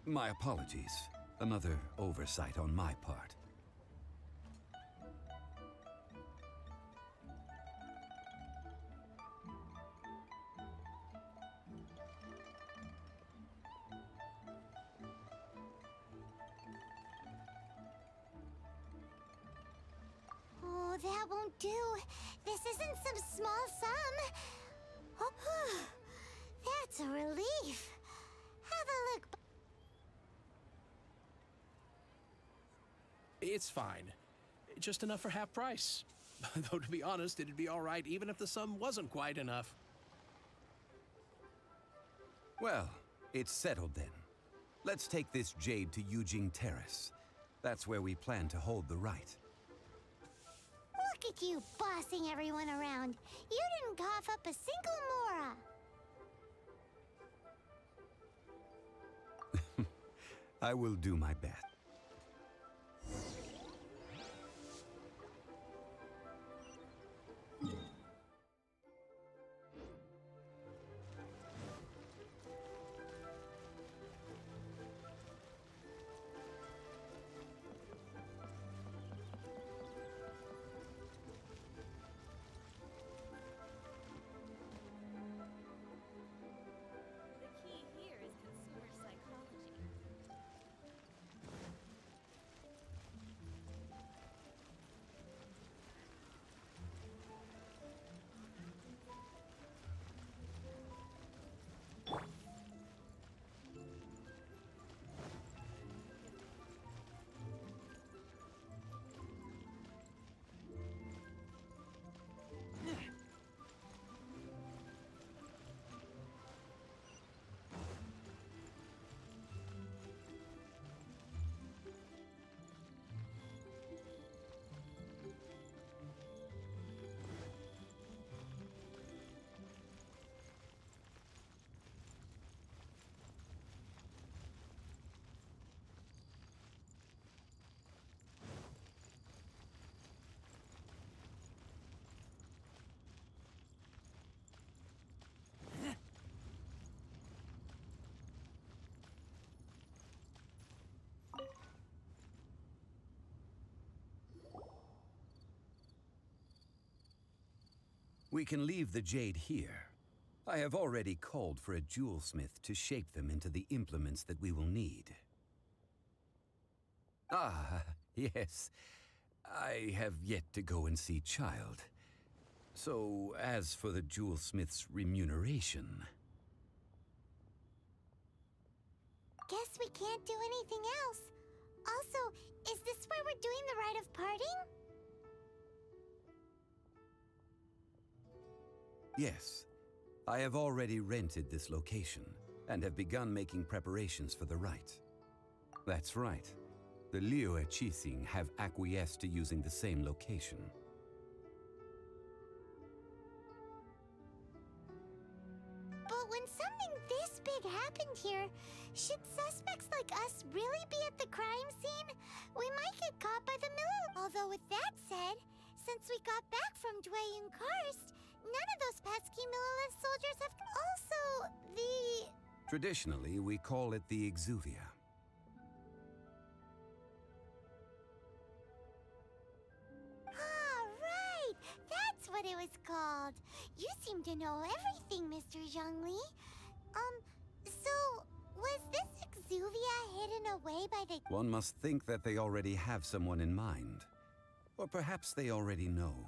my apologies. Another oversight on my part. Oh, that won't do. This isn't some small sum. Oh, that's a relief. Have a look. It's fine. Just enough for half price. Though, to be honest, it'd be all right even if the sum wasn't quite enough. Well, it's settled then. Let's take this jade to Yujing Terrace. That's where we plan to hold the rite. Look at you bossing everyone around. You didn't cough up a single Mora. I will do my best. We can leave the jade here. I have already called for a jewelsmith to shape them into the implements that we will need. Ah, yes. I have yet to go and see Child. So, as for the jewelsmith's remuneration... Guess we can't do anything else. Also, is this where we're doing the rite of parting? Yes. I have already rented this location, and have begun making preparations for the rite. That's right. The Liyue Qixing have acquiesced to using the same location. But when something this big happened here, should suspects like us really be at the crime scene? We might get caught by the mill. Although with that said, since we got back from Dwayne Karst, none of those pesky Millelith soldiers have... Also, the... Traditionally, we call it the Exuvia. Ah, right! That's what it was called. You seem to know everything, Mr. Zhongli. So, was this Exuvia hidden away by the... One must think that they already have someone in mind. Or perhaps they already know.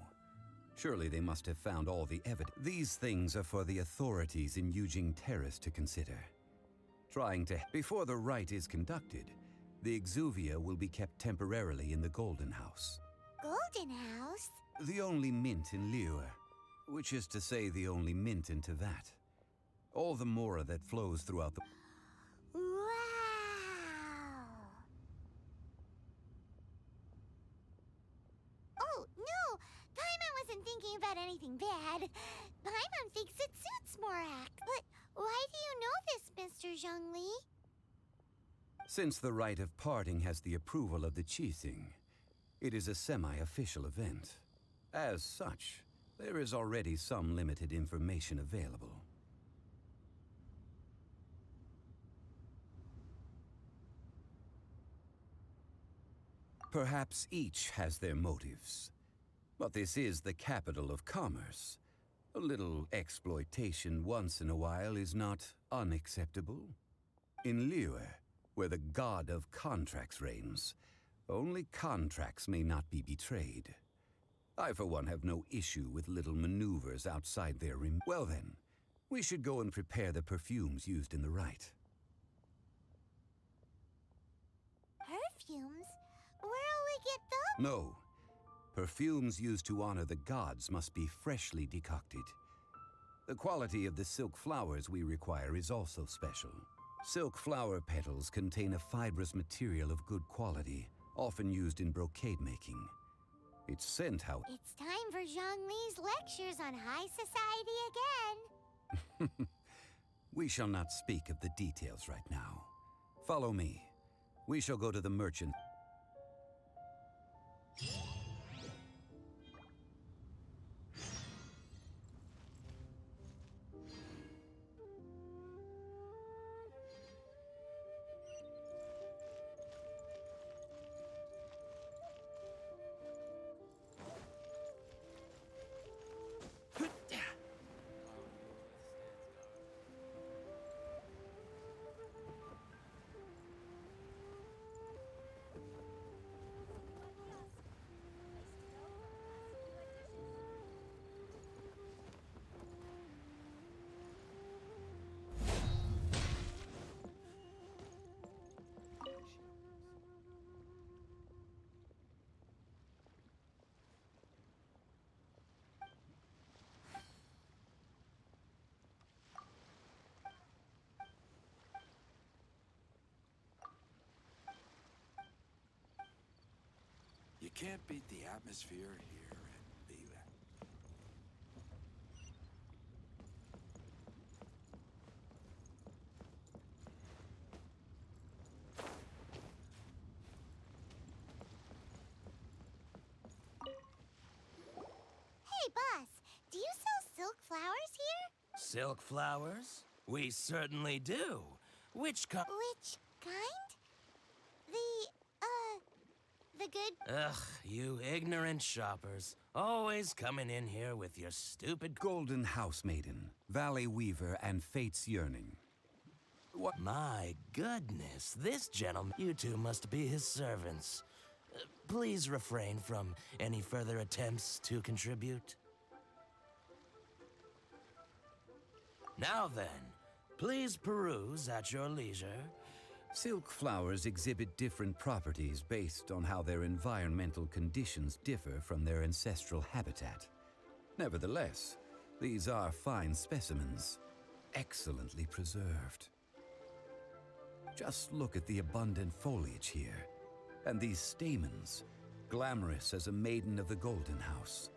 Surely they must have found all the evidence. These things are for the authorities in Yujing Terrace to consider. Before the rite is conducted, the Exuvia will be kept temporarily in the Golden House. Golden House? The only mint in Liyue, which is to say the only mint in Teyvat. All the mora that flows throughout the... Wow! Oh, no! Paimon wasn't thinking about anything bad. Paimon thinks it suits Mrak. But why do you know this, Mr. Zhongli? Since the rite of parting has the approval of the Qixing, it is a semi-official event. As such, there is already some limited information available. Perhaps each has their motives. But this is the capital of commerce. A little exploitation once in a while is not unacceptable. In Liyue, where the god of contracts reigns, only contracts may not be betrayed. I, for one, have no issue with little maneuvers outside their rim. Well then, we should go and prepare the perfumes used in the rite. Perfumes? Where'll we get those? No. Perfumes used to honor the gods must be freshly decocted. The quality of the silk flowers we require is also special. Silk flower petals contain a fibrous material of good quality, often used in brocade making. Its scent, how... It's time for Zhongli's lectures on high society again. We shall not speak of the details right now. Follow me. We shall go to the merchant. You can't beat the atmosphere here at Liyue. Hey, boss, do you sell silk flowers here? Silk flowers? We certainly do. Which Which kind? The good Ugh, you ignorant shoppers. Always coming in here with your stupid Golden House Maiden, Valley Weaver, and Fate's Yearning. What? My goodness, this gentleman. You two must be his servants. Please refrain from any further attempts to contribute. Now then, please peruse at your leisure. Silk flowers exhibit different properties based on how their environmental conditions differ from their ancestral habitat. Nevertheless, these are fine specimens, excellently preserved. Just look at the abundant foliage here, and these stamens, glamorous as a maiden of the Golden House.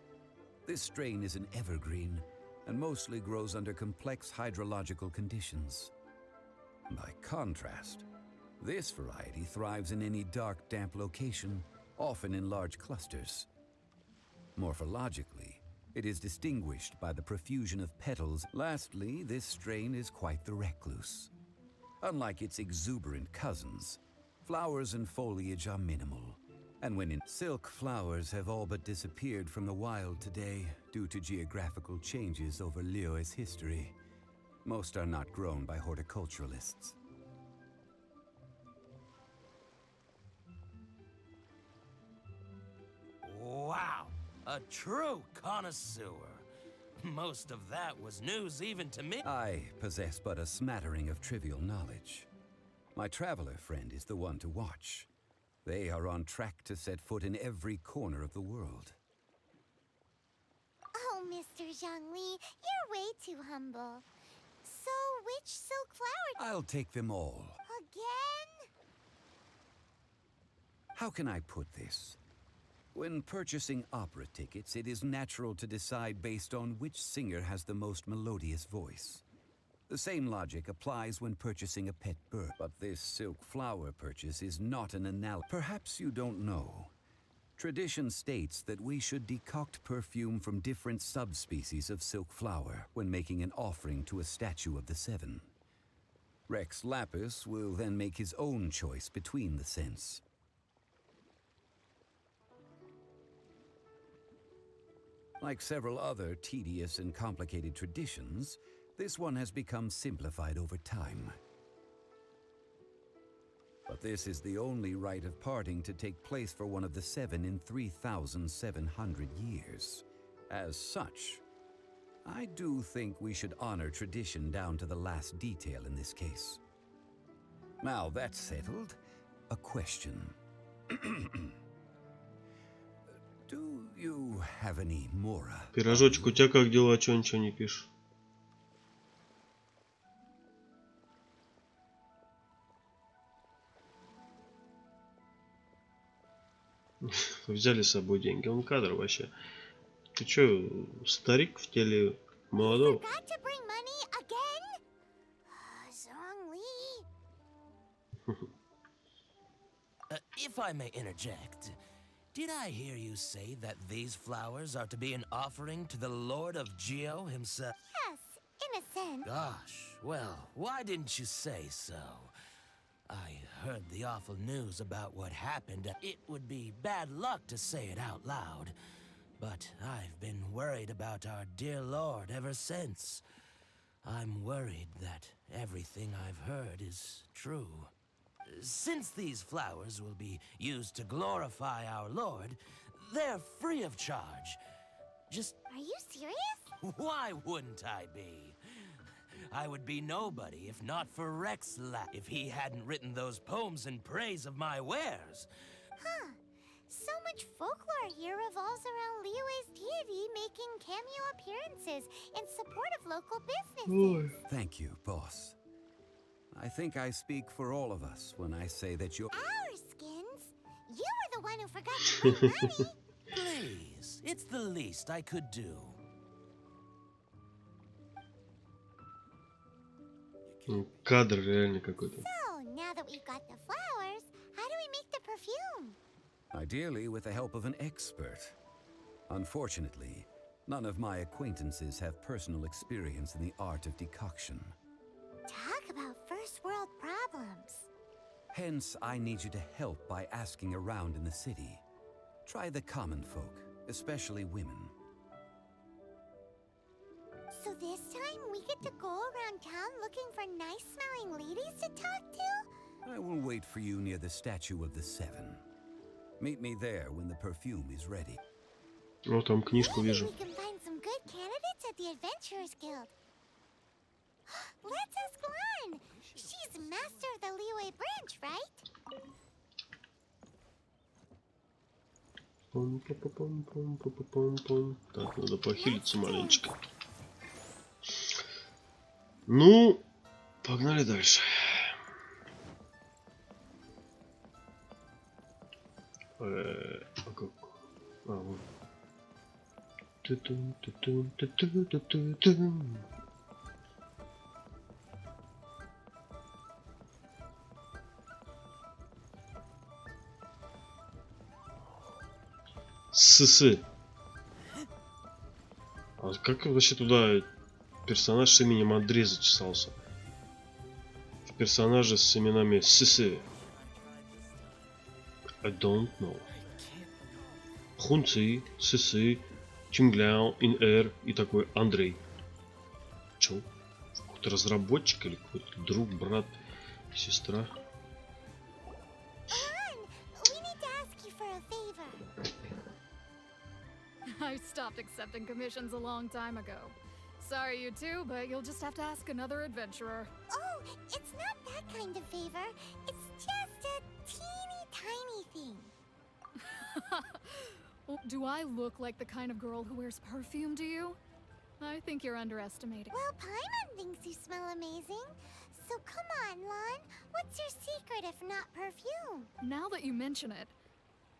This strain is an evergreen, and mostly grows under complex hydrological conditions. By contrast, this variety thrives in any dark, damp location, often in large clusters. Morphologically, it is distinguished by the profusion of petals. Lastly, this strain is quite the recluse. Unlike its exuberant cousins, flowers and foliage are minimal, and when in silk flowers have all but disappeared from the wild today due to geographical changes over Liyue's history. Most are not grown by horticulturalists. Wow, a true connoisseur. Most of that was news even to me. I possess but a smattering of trivial knowledge. My traveler friend is the one to watch. They are on track to set foot in every corner of the world. Oh, Mr. Zhongli, you're way too humble. So, which silk flower? I'll take them all. Again? How can I put this? When purchasing opera tickets, it is natural to decide based on which singer has the most melodious voice. The same logic applies when purchasing a pet bird. But this silk flower purchase is not an analogy. Perhaps you don't know. Tradition states that we should decoct perfume from different subspecies of silk flower when making an offering to a statue of the seven. Rex Lapis will then make his own choice between the scents. Like several other tedious and complicated traditions, this one has become simplified over time. But this is the only rite of parting to take place for one of the seven in 3,700 years. As such, I do think we should honor tradition down to the last detail in this case. Now that's settled, a question. Do you have any Mora? Пирожочек, у тебя как дела? Чё ничего не пишешь? Взяли с собой деньги. Он кадр вообще. Ты чё, старик в теле молодого? Forgot to bring money again? Zhongli. If I may interject, did I hear you say that these flowers are to be an offering to the Lord of Geo himself? Yes, in a sense. Gosh, well, why didn't you say so? I heard the awful news about what happened. It would be bad luck to say it out loud, but I've been worried about our dear Lord ever since. I'm worried that everything I've heard is true. Since these flowers will be used to glorify our Lord, they're free of charge. Just... Are you serious? Why wouldn't I be? I would be nobody if not for Rex if he hadn't written those poems in praise of my wares. Huh. So much folklore here revolves around Liyue's deity making cameo appearances in support of local businesses. Thank you, boss. I think I speak for all of us when I say that you're... Our skins? You were the one who forgot to bring money. Please, it's the least I could do. Кадр реально какой-то. So, now that we've got the flowers, how do we make the perfume? Ideally with the help of an expert. Unfortunately, none of my acquaintances have personal experience in the art of decoction. Talk about first world problems. Hence, I need you to help by asking around in the city. Try the common folk, especially women. So this time we get to go around town looking for nice-smelling ladies to talk to? I will wait for you near the statue of the Seven. Meet me there when the perfume is ready. О, там книжку Maybe вижу. we can find some good candidates at the Adventurers Guild. Let's ask Lan. She's master of the Liyue branch, right? Пум-пум-пум-пум-пум-пум-пум. Так, надо похилиться маленечко. Ну, погнали дальше. А как? А, вот. Ту-тун-ту-тун-ту-тун-ту-тун-тун. Сы-сы. А как вообще туда персонаж с именем Андрей зачесался? В персонаже с именами Сы-сы. I don't know. Хунцы, Сы-сы, Чимгляо, Ин-Эр и такой Андрей. Чё? Какой-то разработчик или какой-то друг, брат, сестра? I stopped accepting commissions a long time ago. Sorry, you two, but you'll just have to ask another adventurer. Oh, it's not that kind of favor. It's just a teeny tiny thing. Well, do I look like the kind of girl who wears perfume to you? I think you're underestimating. Well, Paimon thinks you smell amazing. So come on, Lan. What's your secret if not perfume? Now that you mention it,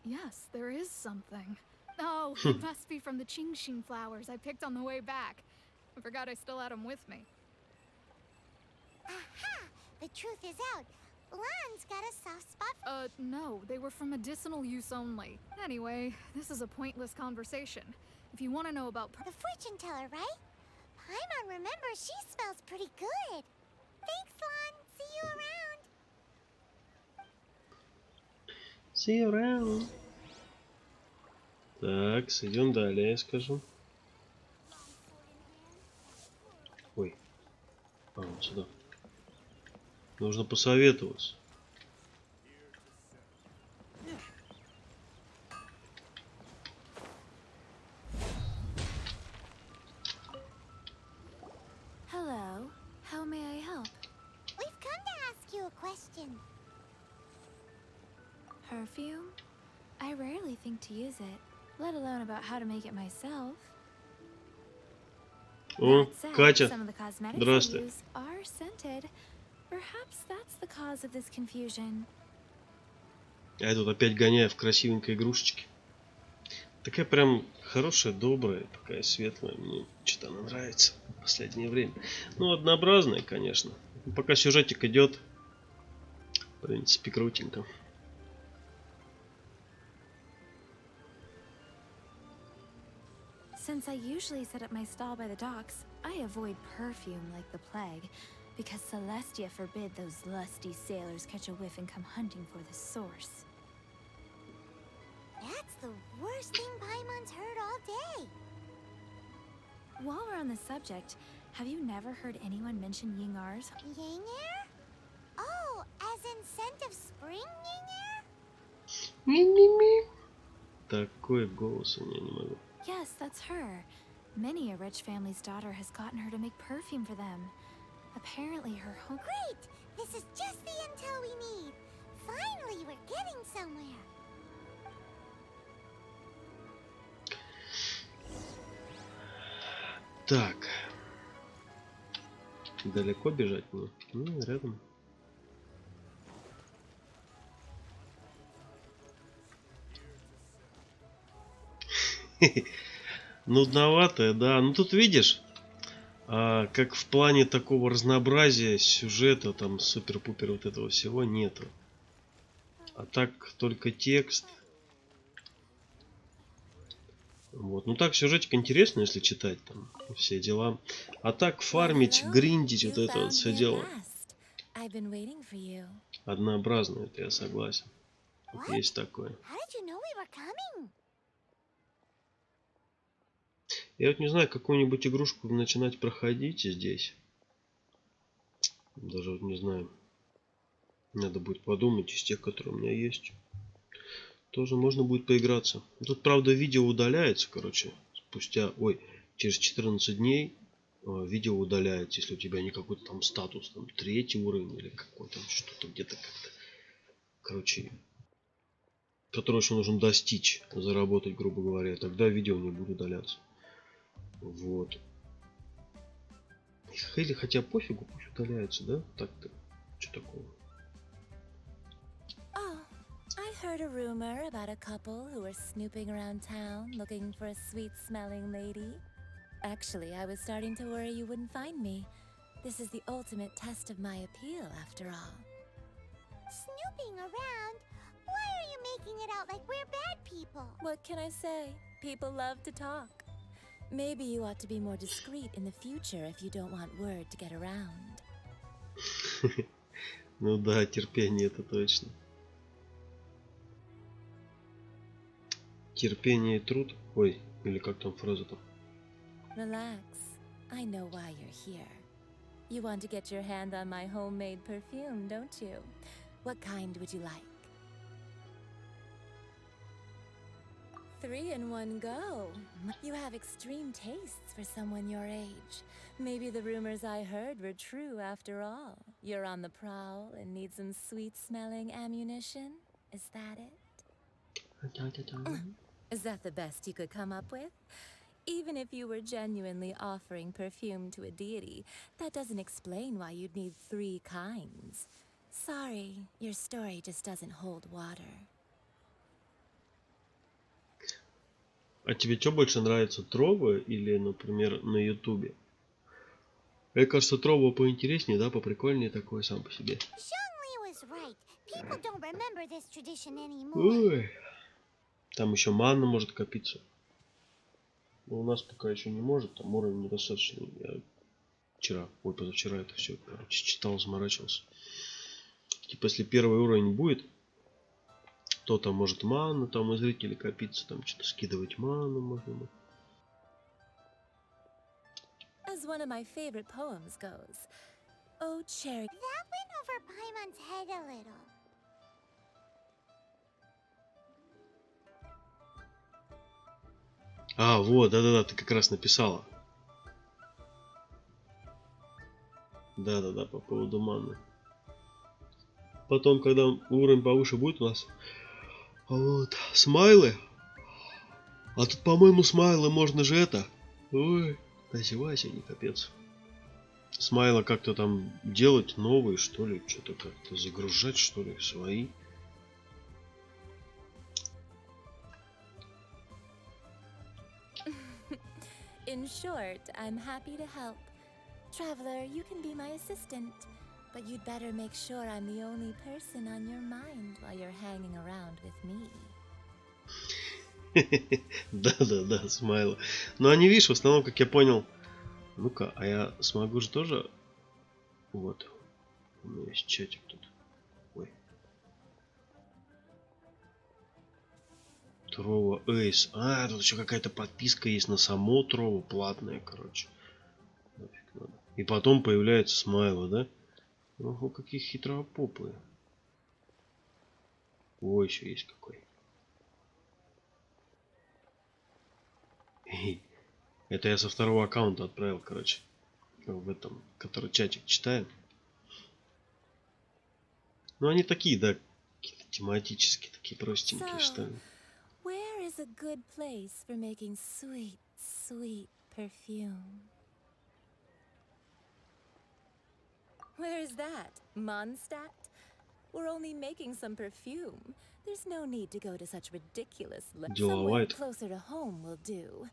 yes, there is something. Oh, it must be from the Qingxin flowers I picked on the way back. I forgot I still had them with me. Aha! The truth is out. Lan's got a soft spot. No, they were for medicinal use only. Anyway, this is a pointless conversation. If you want to know about The fortune teller, right? Paimon remembers she smells pretty good. Thanks, Lan. See you around. See you around. Так, идем далее, я скажу. Ой. А, вот сюда. Нужно посоветоваться. Hello. How may I help? We've come to ask you a question. Perfume? I rarely think to use it, let alone about how to make it myself. О, That said, Катя, some of the cosmetics I здравствуй. use are scented. Perhaps that's the cause of this confusion. Я тут опять гоняю в красивенькой игрушечке. Такая прям хорошая, добрая, такая светлая. Мне что-то она нравится в последнее время. Ну, однообразная, конечно. Пока сюжетик идет, в принципе, крутенько. Since I usually set up my stall by the docks, I avoid perfume like the plague, because Celestia forbid those lusty sailors catch a whiff and come hunting for the source. That's the worst thing Paimon's heard all day. While we're on the subject, have you never heard anyone mention Yingars? Ying'er? Oh, as in scent of spring, Ying'er? Ми-ми-ми. Такой голос у меня не могу. Yes, that's her. Many a rich family's daughter has gotten her to make perfume for them. Apparently her home... Great! This is just the intel we need. Finally, we're getting somewhere. Так. Далеко бежать мне? Ну, рядом. Нудноватая, да. Ну тут видишь, как в плане такого разнообразия сюжета, там супер-пупер вот этого всего нету. А так только текст. Вот. Ну так сюжетик интересно, если читать там все дела. А так фармить, гриндить вот это вот все дело. Однообразно, это я согласен. Вот есть такое. How did you know we were coming? Я вот не знаю, какую-нибудь игрушку начинать проходить здесь. Даже вот не знаю. Надо будет подумать из тех, которые у меня есть. Тоже можно будет поиграться. Тут, правда, видео удаляется, короче. Спустя, через 14 дней видео удаляется, если у тебя не какой-то там статус, там 3-й уровень или какой-то что-то где-то как-то. Короче, который еще нужно достичь, заработать, грубо говоря. Тогда видео не будет удаляться. Вот. Или хотя пофигу, пусть удаляется, да? Так-то. Что такого? Oh, I heard a rumor about a couple who were snooping around town looking for a sweet-smelling lady. Actually, I was starting to worry you wouldn't find me. This is the ultimate test of my appeal, after all. Snooping around? Why are you making it out like we're bad people? What can I say? People love to talk. Maybe you ought to be more discreet in the future if you don't want word to get around. Ну да, терпение это точно. Терпение и труд. Ой, или как там фраза-то? Relax. I know why you're here. You want to get your hand on my homemade perfume, don't you? What kind would you like? 3 in one go. You have extreme tastes for someone your age. Maybe the rumors I heard were true after all. You're on the prowl and need some sweet-smelling ammunition? Is that it? Is that the best you could come up with? Even if you were genuinely offering perfume to a deity, that doesn't explain why you'd need 3 kinds. Sorry, your story just doesn't hold water. А тебе что больше нравится, Трова или, например, на Ютубе? Мне кажется, Трова поинтереснее, да, поприкольнее такой сам по себе. Ой. Там еще манна может копиться. Но у нас пока еще не может, там уровень недостаточный. Я вчера, позавчера это все, короче, читал, заморачивался. Типа, если первый уровень будет, то там может манна, там и зрители копиться, там что-то скидывать ману можно. As one of my favorite poems goes, oh cherry. That went over Paimon's head a little. А, вот, да-да-да, ты как раз написала. Да-да-да, по поводу манны. Потом, когда уровень повыше будет у нас, вот, смайлы. А тут, по-моему, смайлы можно же это. Ой, назевайся, не капец. Смайлы как-то там делать новые, что ли, что-то как-то загружать, что ли, свои. In short, I'm happy to help. Traveler, you can be my assistant, but you'd better make sure I'm the only person on your mind while you're hanging around with me. Да-да-да, смайлы. Но они, видишь, в основном, как я понял. Ну-ка, а я смогу же тоже... Вот. У меня есть чатик тут. Ой. Трова Эйс. А, тут еще какая-то подписка есть на само Трову. Платная, короче. Нафиг надо. И потом появляется смайлы, да? Ого, какие хитропопые. Ой, еще есть какой. Это я со второго аккаунта отправил, короче. В этом, который чатик читает. Ну, они такие, да, какие-то тематические, такие простенькие, что ли. Where is a good place for making sweet, sweet perfume? Where is that? Mondstadt? We're only making some perfume. There's no need to go to such ridiculous lengths. Somewhere closer to home will do.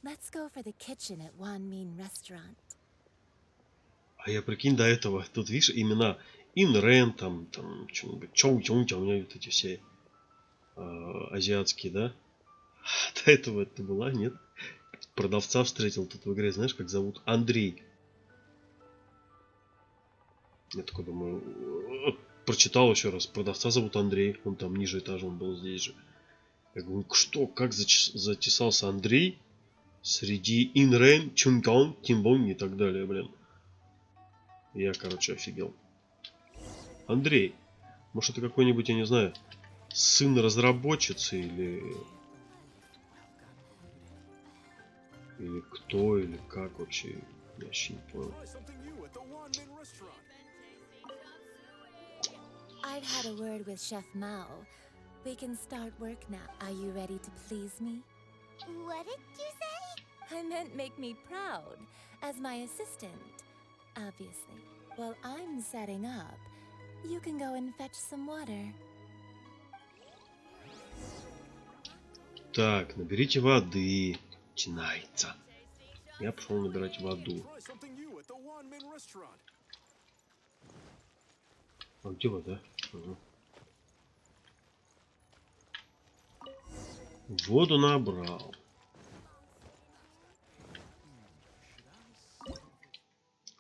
Let's go for the kitchen at Wanmin Restaurant. А я прикинь, до этого, тут видишь, имена Инрен, там что-нибудь, Чоу-Чоу, у меня вот эти все азиатские, да? До этого это была, нет? Продавца встретил тут в игре, знаешь, как зовут? Андрей. Я такой думаю, прочитал еще раз, продавца зовут Андрей, он там ниже этажом был, здесь же. Я говорю, что, как затесался Андрей Среди Инрен, Чунтон, Тимбон и так далее, блин. Я, короче, офигел. Андрей, может это какой-нибудь, я не знаю, сын разработчицы или кто, или как вообще, я вообще не понял. I've had a word with Chef Mao. We can start work now. Are you ready to please me? What did you say? I meant make me proud as my assistant. Obviously. While I'm setting up, you can go and fetch some water. Так, наберите воды. Начинается. Я пошел набирать воду. А где вода? Ага. Воду набрал.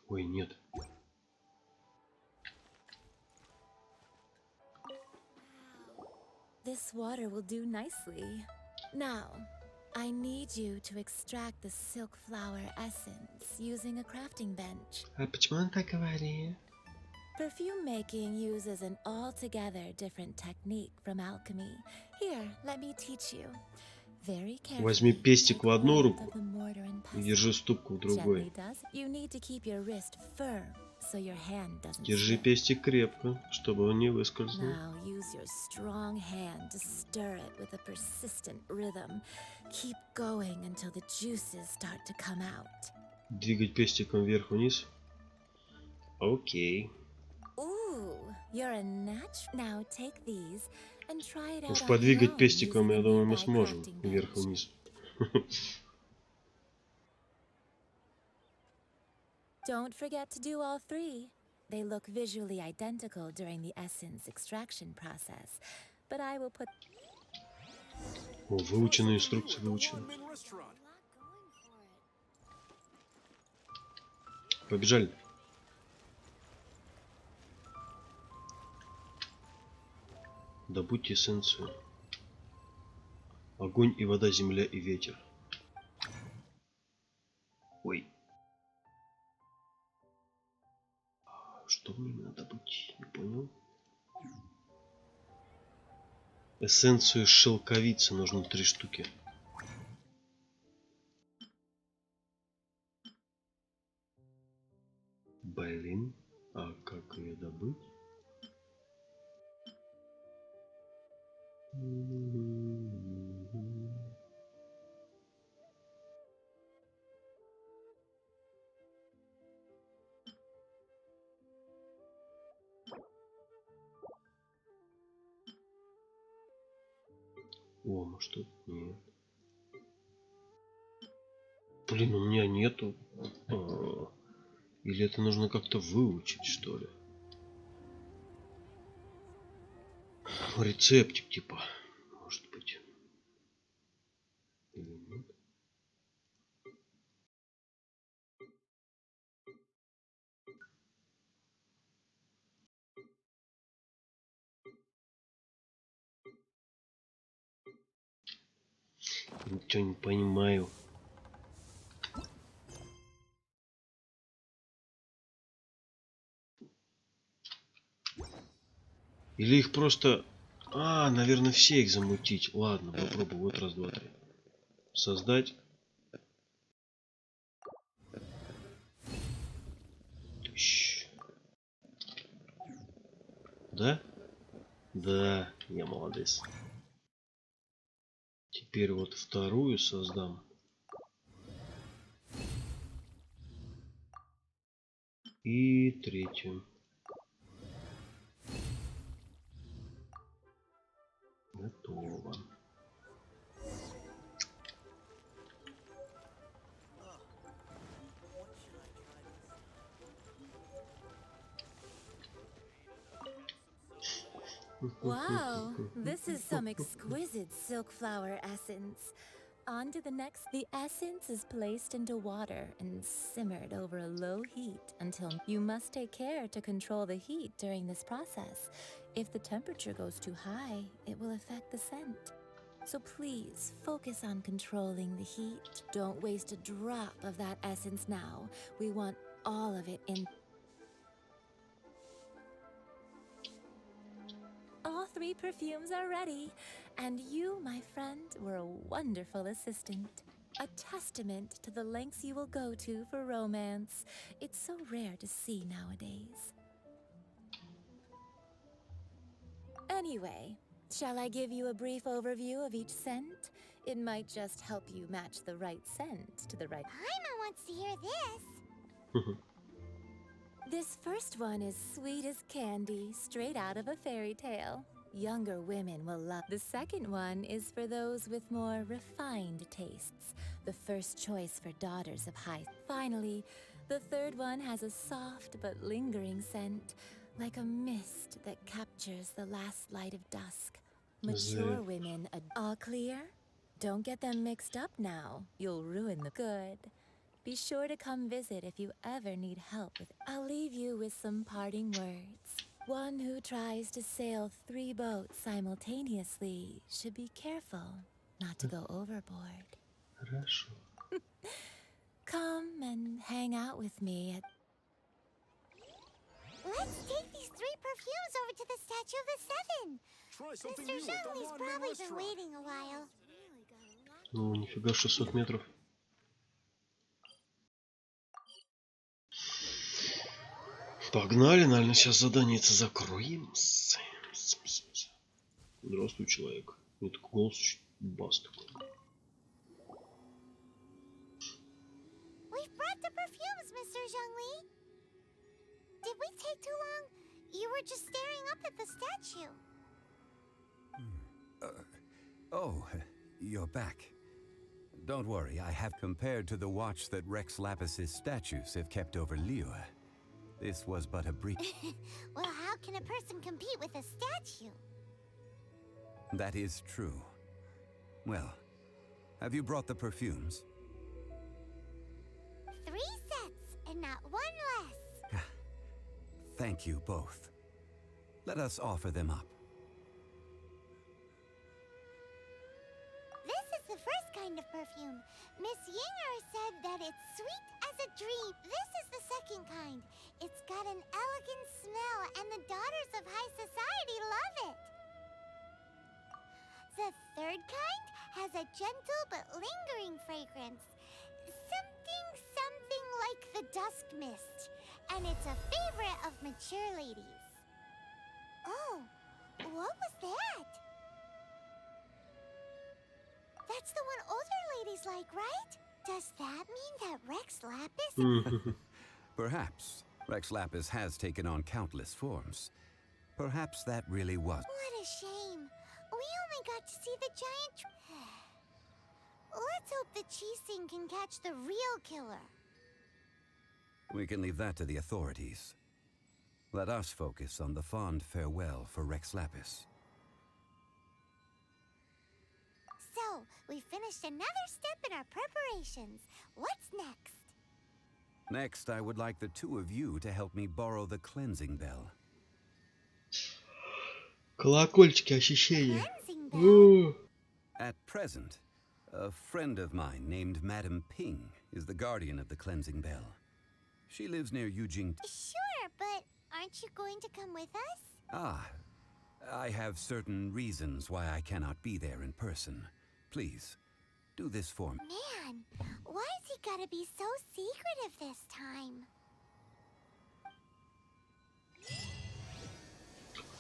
Ой, нет. This water will do nicely. Now, I need you to extract the silk flower essence using a crafting bench. А почему он так говорит? Perfume making uses an altogether different technique from alchemy. Here, let me teach you. Very carefully. Возьми пестик в одну take руку hold of the mortar and и pestle. держи ступку в другой. Gently does. You need to keep your wrist firm so your hand doesn't Держи slip. пестик крепко, чтобы он не выскользнул. Now use your strong hand to stir it with a persistent rhythm. Keep going until the juices start to come out. Двигать пестиком вверх-вниз. Окей. Ooh, you're a natch. Now take these and try it out Уж on your подвигать own пестиком, using я a думаю, мы nearby сможем. crafting bench. Вверх-вниз. Don't forget to do all three. They look visually identical during the essence extraction process, but I will put... О, выучены инструкции, выучены. Побежали. Добудьте эссенцию. Огонь и вода, земля и ветер. Ой. Что мне надо добыть? Не понял. Эссенцию шелковицы нужно 3 штуки. Блин, а как ее добыть? О, может тут нет. Блин, у меня нету. Или это нужно как-то выучить, что ли? Рецептик типа. Может быть. Или нет? Ничего не понимаю. Или их просто... А, наверное, все их замутить. Ладно, попробую. Вот раз, два, три. Создать. Тыщ. Да? Да, я молодец. Теперь вот вторую создам. И третью. Готово. Wow, this is some exquisite silk flower essence. On to the next. The essence is placed into water and simmered over a low heat until you must take care to control the heat during this process. If the temperature goes too high, it will affect the scent. So please focus on controlling the heat. Don't waste a drop of that essence now. We want all of it in. All 3 perfumes are ready, and you, my friend, were a wonderful assistant. A testament to the lengths you will go to for romance. It's so rare to see nowadays. Anyway, shall I give you a brief overview of each scent? It might just help you match the right scent to the right. Paimon wants to hear this. This first one is sweet as candy, straight out of a fairy tale. Younger women will love. The second one is for those with more refined tastes. The first choice for daughters of high. Finally, the third one has a soft but lingering scent, like a mist that captures the last light of dusk. Mature women, all clear? Don't get them mixed up now. You'll ruin the good. Be sure to come visit if you ever need help with. I'll leave you with some parting words. One who tries to sail 3 boats simultaneously should be careful not to go overboard. Хорошо. Come and hang out with me at. Let's take these 3 perfumes over to the Statue of the Seven. Try something Mr. new at the Zhongli's ramen probably been restaurant. waiting a while. Ну, нифига, 600 метров. Погнали, наверное, сейчас заданица закроем. Здравствуй, человек. Мне такой голос чуть бас такой. We've brought the perfumes, Mr. Zhongli. Did we take too long? You were just staring up at the statue. Oh, you're back. Don't worry, I have compared to the watch that Rex Lapis's statues have kept over Liyue. This was but a brief. Well, how can a person compete with a statue? That is true. Well, have you brought the perfumes? 3 sets, and not 1 less. Thank you both. Let us offer them up. This is the first kind of perfume. Miss Yinger said that it's sweet as a dream. This is the second kind. It's got an elegant smell, and the daughters of high society love it. The third kind has a gentle but lingering fragrance. Something like the dusk mist. And it's a favorite of mature ladies. Oh, what was that? That's the one older ladies like, right? Does that mean that Rex Lapis... Perhaps. Rex Lapis has taken on countless forms. Perhaps that really was. What a shame. We only got to see the giant... Let's hope the Chi-Sing can catch the real killer. We can leave that to the authorities. Let us focus on the fond farewell for Rex Lapis. So, we finished another step in our preparations. What's next? Next, I would like the 2 of you to help me borrow the cleansing bell. Колокольчики, ощущения. Cleansing bell? At present, a friend of mine named Madame Ping is the guardian of the cleansing bell. She lives near Yujing. Sure, but aren't you going to come with us? Ah, I have certain reasons why I cannot be there in person. Please, do this for me. Man, why has he gotta be so secretive this time?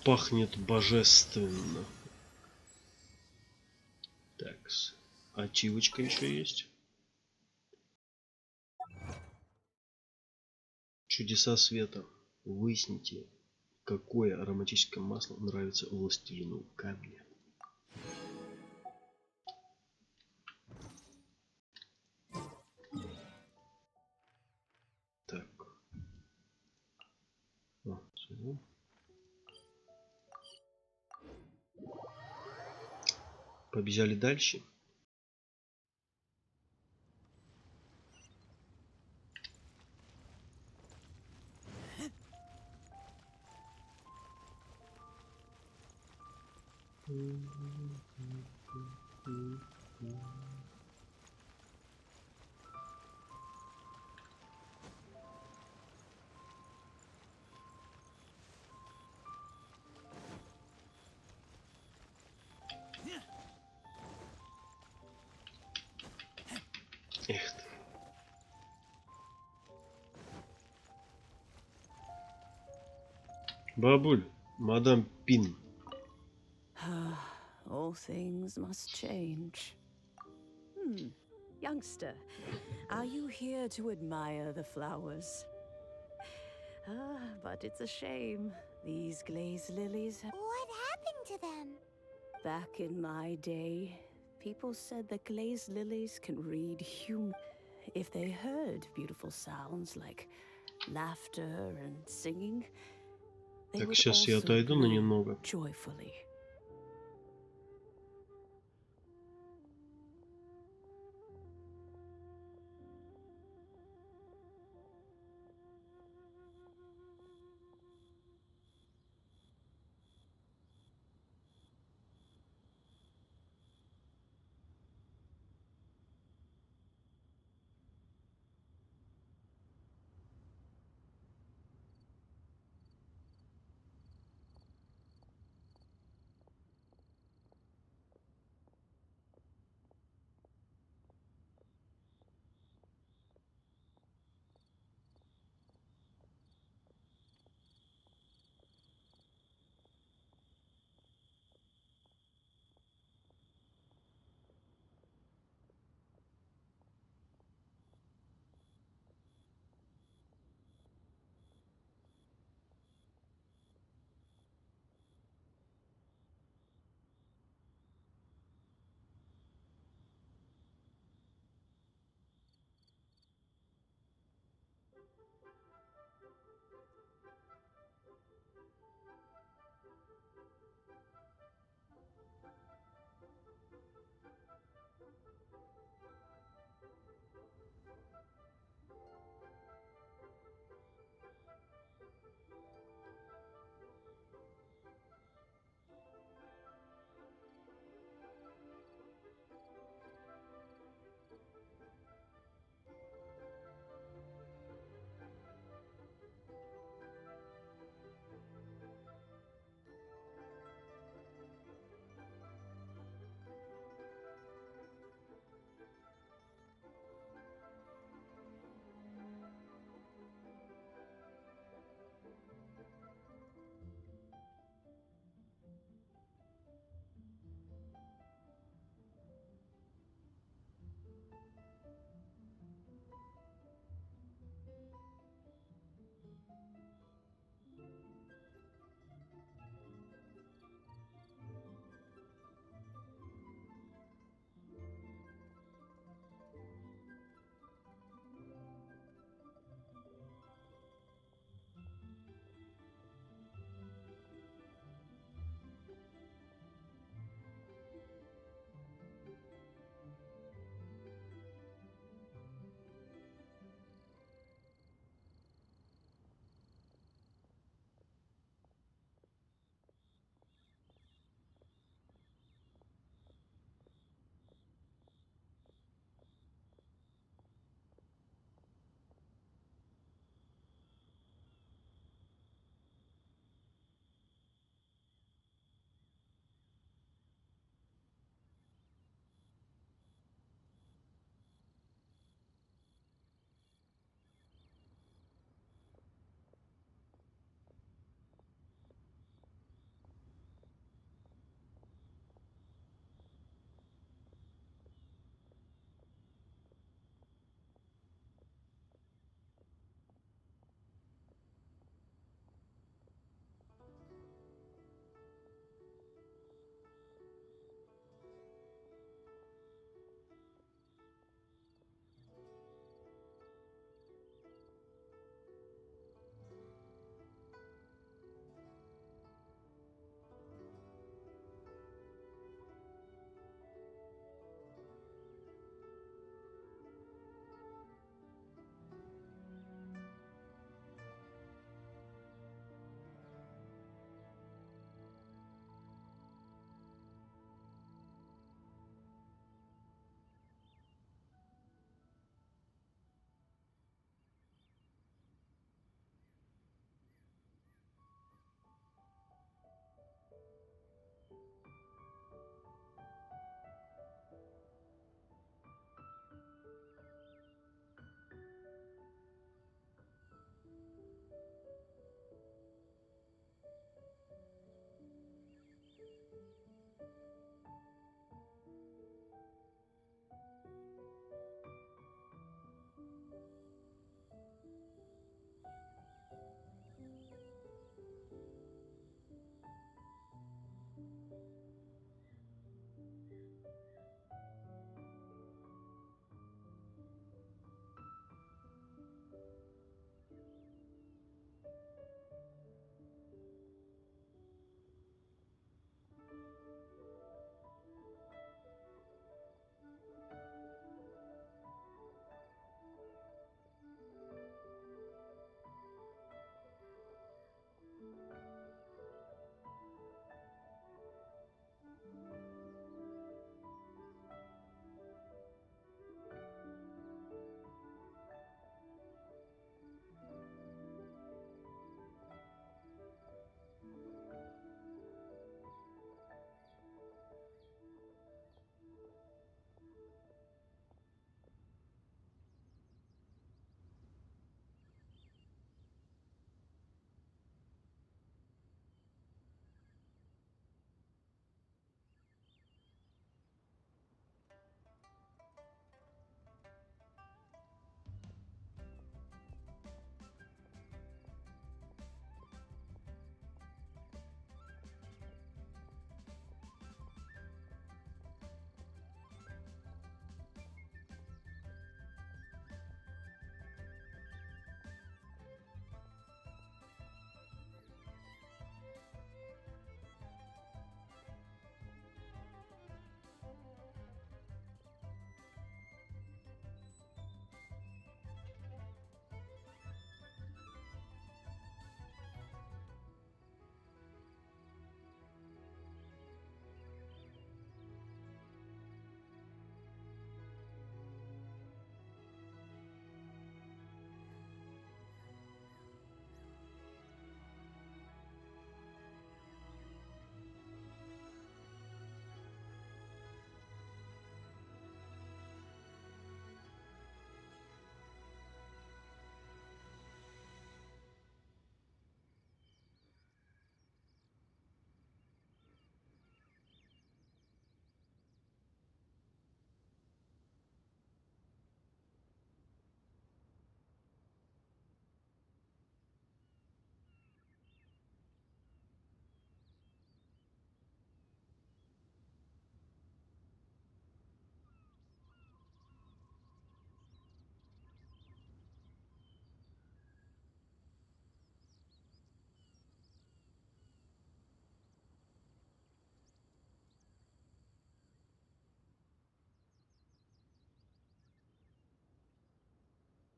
Пахнет божественно. Так, ачивочка еще есть. Чудеса света. Выясните, какое ароматическое масло нравится властелину камня. Так. Всё. Побежали дальше. Эх ты. Бабуль, мадам Пин. All things must change. Youngster, are you here to admire the flowers? But it's a shame. These glazed lilies. What happened to them? Back in my day, people said that glazed lilies can read human. If they heard beautiful sounds like laughter and singing, they Так, would сейчас я also отойду на bloom немного. joyfully.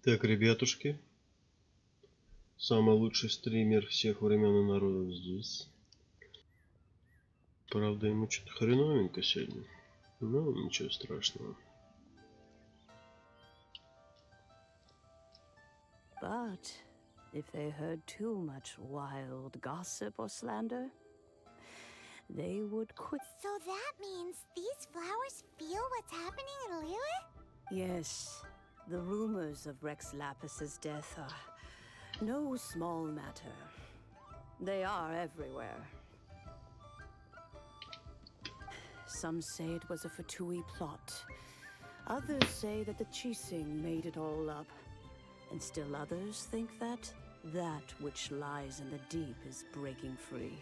Так, ребятушки. Самый лучший стример всех времен и народов здесь. Правда, ему что-то хреновенько сегодня. Ну, ничего страшного. But if they heard too much wild gossip or slander, they would quit. So that means these flowers feel what's happening in Liyue? Yes, the rumors of Rex Lapis's death are no small matter. They are everywhere. Some say it was a Fatui plot. Others say that the Chising made it all up. And still others think that which lies in the deep is breaking free.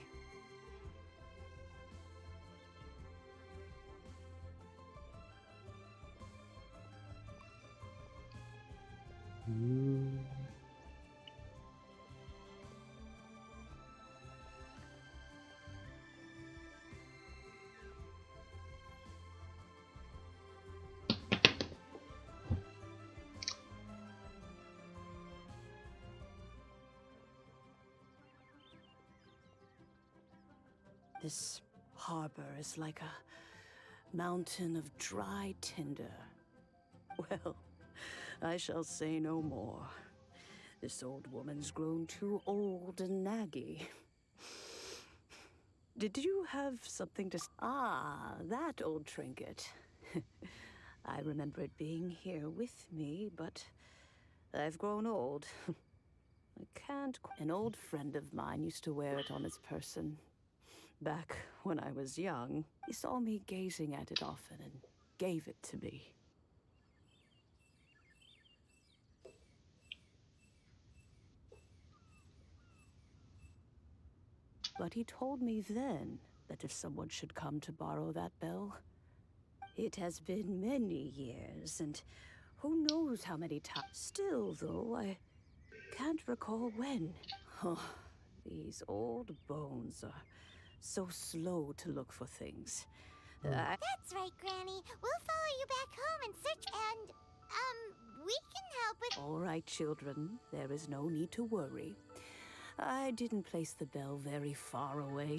This harbor is like a mountain of dry tinder. Well, I shall say no more. This old woman's grown too old and naggy. Did you have something to... Ah, that old trinket. I remember it being here with me, but I've grown old. I can't... An old friend of mine used to wear it on his person. Back when I was young, he saw me gazing at it often and gave it to me. But he told me then that if someone should come to borrow that bell, it has been many years, and who knows how many times. Still, though, I can't recall when. Oh, these old bones are so slow to look for things. That's right, Granny. We'll follow you back home and search and, we can help with... All right, children. There is no need to worry. I didn't place the bell very far away.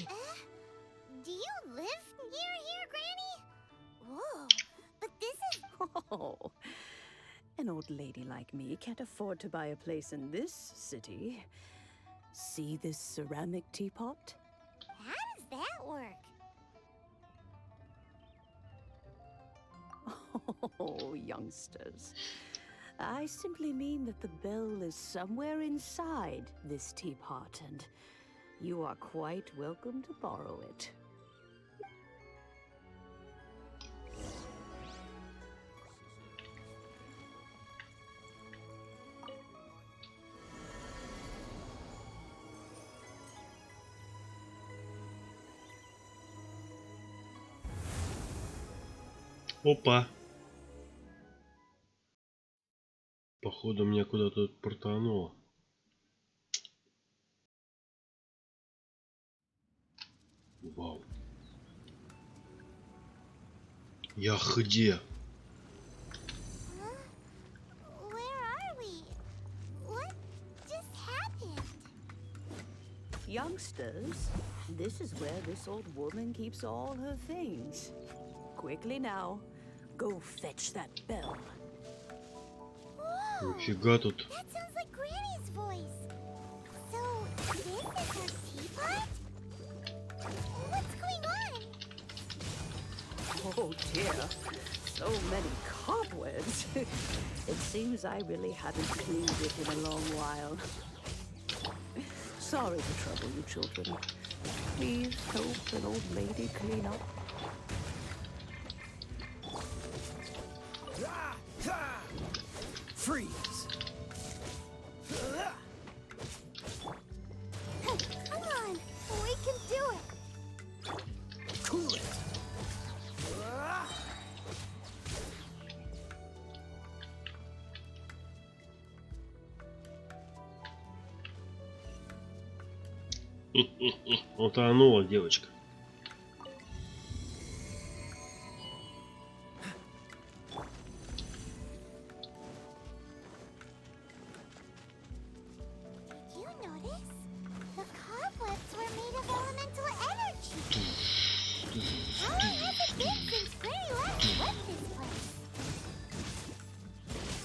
Do you live near here, Granny? Whoa, but this is... Oh, an old lady like me can't afford to buy a place in this city. See this ceramic teapot? How does that work? Oh, youngsters. I simply mean that the bell is somewhere inside this teapot, and you are quite welcome to borrow it. Опа. Походу меня куда-то портануло. Вау. Я где? Where are we? What just happened? Youngsters, this is where this old woman keeps all her things. Quickly now, go fetch that bell. Нифига тут. That sounds like Granny's voice. So, this is her teapot? What's going on? Oh dear, so many cobwebs. It seems I really haven't cleaned it in a long while. Sorry to trouble you, children. Please help an old lady clean up. Freeze! Come on, we can do it. Cool it! Утонула девочка.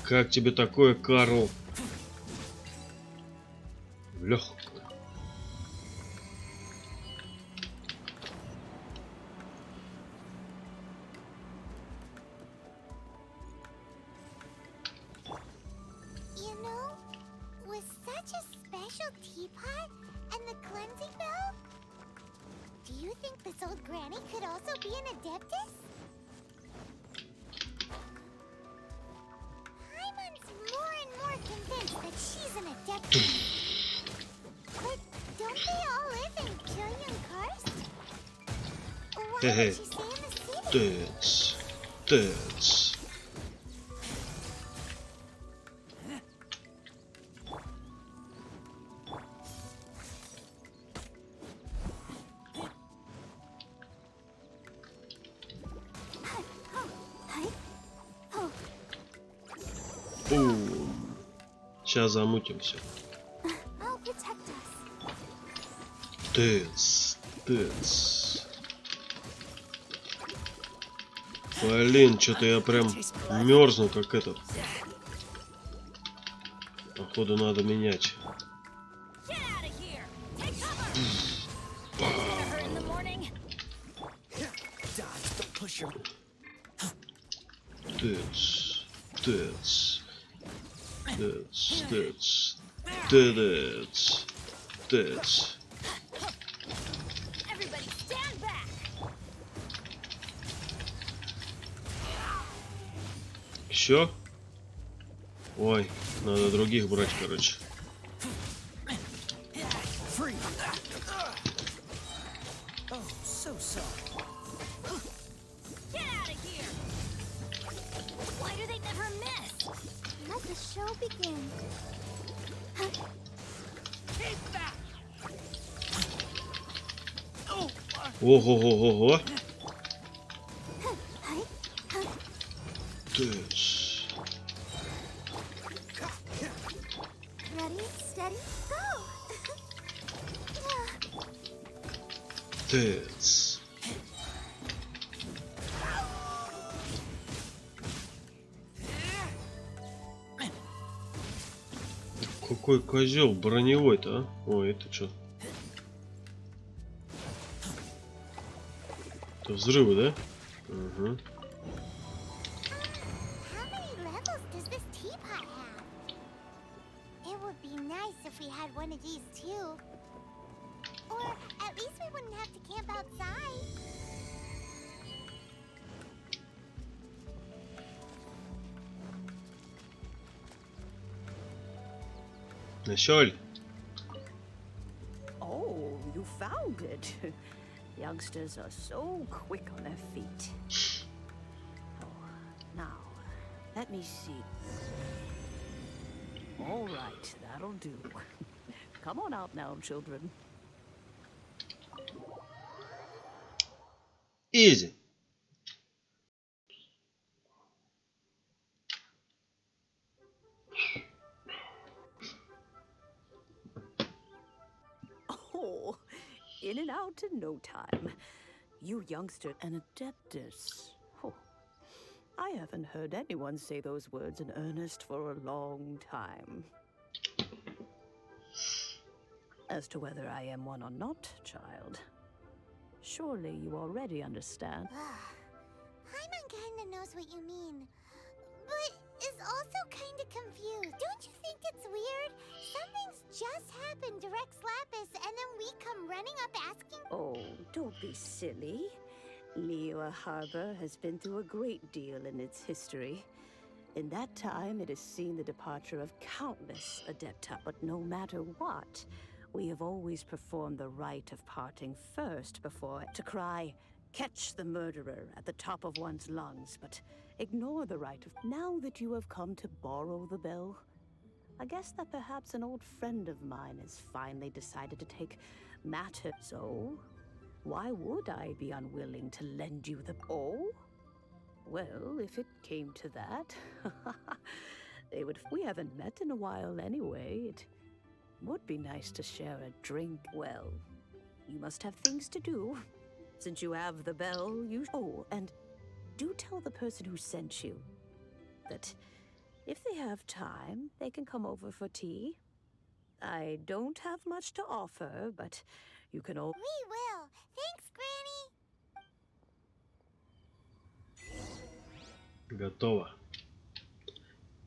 Как тебе такое, Карл? Легко. You know, with such a special teapot and the cleansing bell, do you think this old granny could also be an adeptus? Paimon's more and more convinced that she's an adeptus. But don't they all live in Killian Karst? Why would Hey, she stay in the city? Тец. Сейчас замутимся. I'll protect us. Тец. Блин, что-то я прям мерзну, как этот. Походу надо менять. Тец. Все? Ой, надо других брать, короче. Let the show begin. Ого-го-го-го. Тец. Ready, steady, go! Тец. Какой козел броневой-то, а? Ой, это что? Это взрывы, да? Угу. How many levels does this teapot have? It would be nice if we had one of these too. Or at least we wouldn't have to camp outside. Насёль. Oh, you found it. Youngsters are so quick on their feet. Oh, now, let me see. All right, that'll do. Come on out now, children. Изи. Oh, in and out in no time. You youngster, an adeptus. Oh, I haven't heard anyone say those words in earnest for a long time. As to whether I am one or not, child, surely you already understand. Paimon kinda knows what you mean, but is also kinda confused. Don't you think it's weird? Something's just happened to Rex Lapis, and then we come running up asking. Oh, don't be silly. Liyue Harbor has been through a great deal in its history. In that time, it has seen the departure of countless adepta, but no matter what, we have always performed the rite of parting first before to cry, "Catch the murderer," at the top of one's lungs, but ignore the rite of... Now that you have come to borrow the bell, I guess that perhaps an old friend of mine has finally decided to take matter. So, why would I be unwilling to lend you the... Oh? Well, if it came to that, they would... We haven't met in a while anyway. It would be nice to share a drink. Well, you must have things to do. Since you have the bell, you... Oh, and do tell the person who sent you that If they have time, they can come over for tea. I don't have much to offer, but you can all... We will. Thanks, Granny. Готово.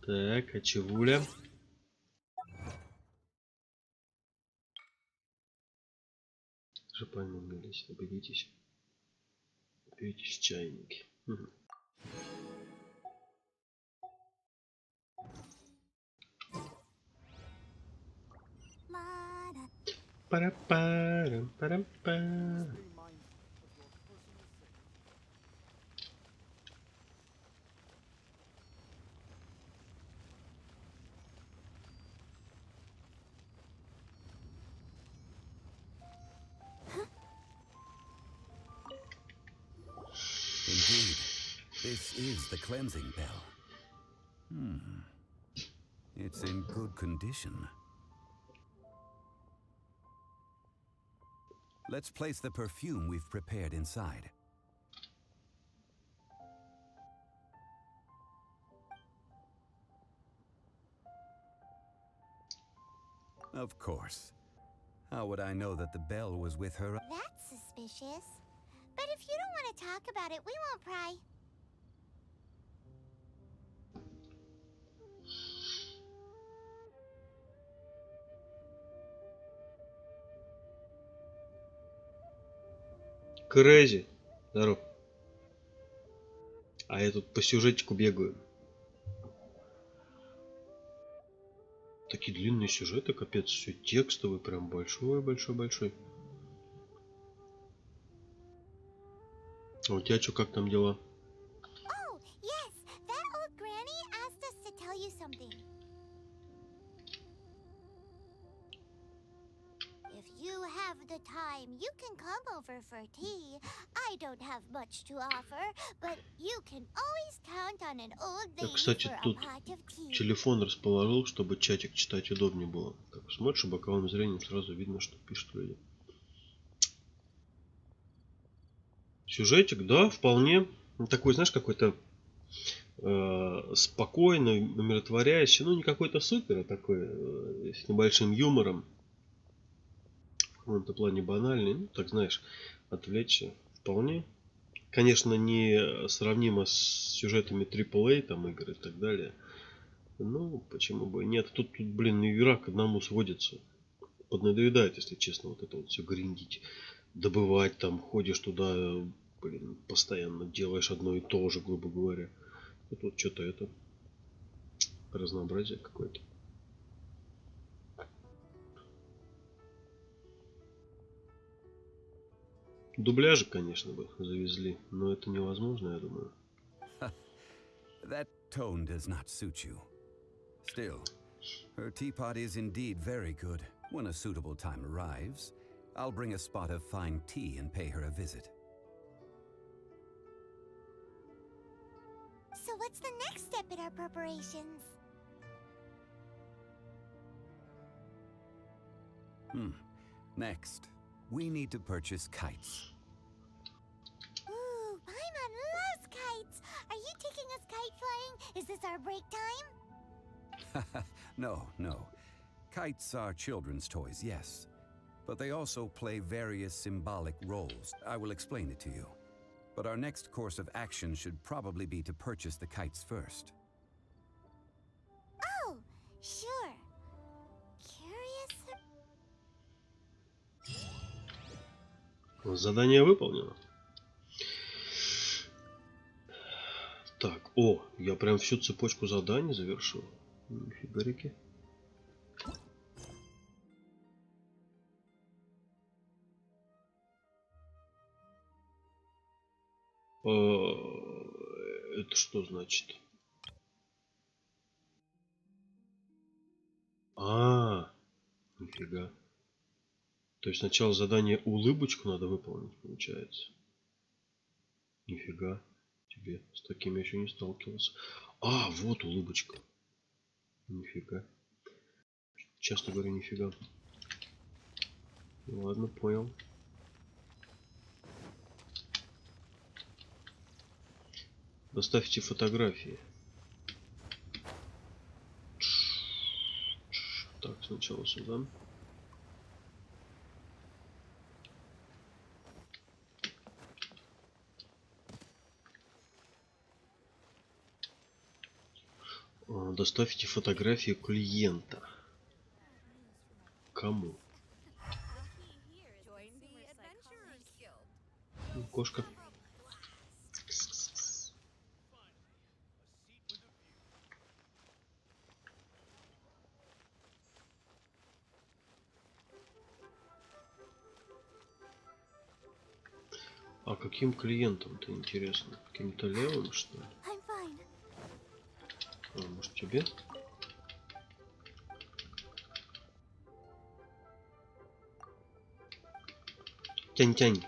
Так, а чевуля? Жопами мились, обидитесь. Беритесь чайники. Угу. Пара-парам-парам-пам. Indeed, this is the cleansing bell. It's in good condition. Let's place the perfume we've prepared inside. Of course. How would I know that the bell was with her? That's suspicious. But if you don't want to talk about it, we won't pry. Крейзи. Здоров. А я тут по сюжетику бегаю. Такие длинные сюжеты, капец, все текстовый, прям большой. А у тебя что, как там дела? Oh, yes, that old granny asked us to tell you something. If you have the time, you can come over for tea. I don't have much to offer, but you can always count on an old Я, lady кстати, for a тут pot of tea. телефон расположил, чтобы чатик читать удобнее было. Так, смотришь, боковым зрением сразу видно, что пишут люди. Сюжетик, да, вполне. Такой, знаешь, какой-то спокойный, умиротворяющий. Ну, не какой-то супер, а такой с небольшим юмором. В каком-то плане банальный. Ну, так, знаешь, отвлечься вполне. Конечно, не сравнимо с сюжетами AAA, там, игр и так далее. Ну, почему бы и нет. Тут, блин, игра к одному сводится. Поднадоедает, если честно, вот это вот все гриндить. Добывать там, ходишь туда, блин, постоянно делаешь одно и то же, грубо говоря. И тут что-то это разнообразие какое-то. Дубляжи, конечно, бы завезли, но это невозможно, я думаю. That tone does not suit you. Still, her teapot is indeed very good. When a suitable time arrives, I'll bring a spot of fine tea and pay her a visit. So what's the next step in our preparations? Next, we need to purchase kites. Ooh, Paimon loves kites! Are you taking us kite flying? Is this our break time? No. Kites are children's toys, yes. But they also play various symbolic roles. I will explain it to you. But our next course of action should probably be to purchase the kites first. Oh, sure. Curious. Задание выполнено. Так, я прям всю цепочку заданий завершил. Фигарики. Это что значит? Нифига. То есть сначала задание улыбочку надо выполнить, получается. Нифига тебе. С таким я еще не сталкивался. Вот улыбочка. Нифига. Часто говорю нифига. Ладно, понял. Доставьте фотографии. Так, сначала сюда. Доставьте фотографию клиента. Кому? Кошка. А каким клиентом-то интересно? Каким-то левым, что ли? А, может тебе? Тянь-тянь.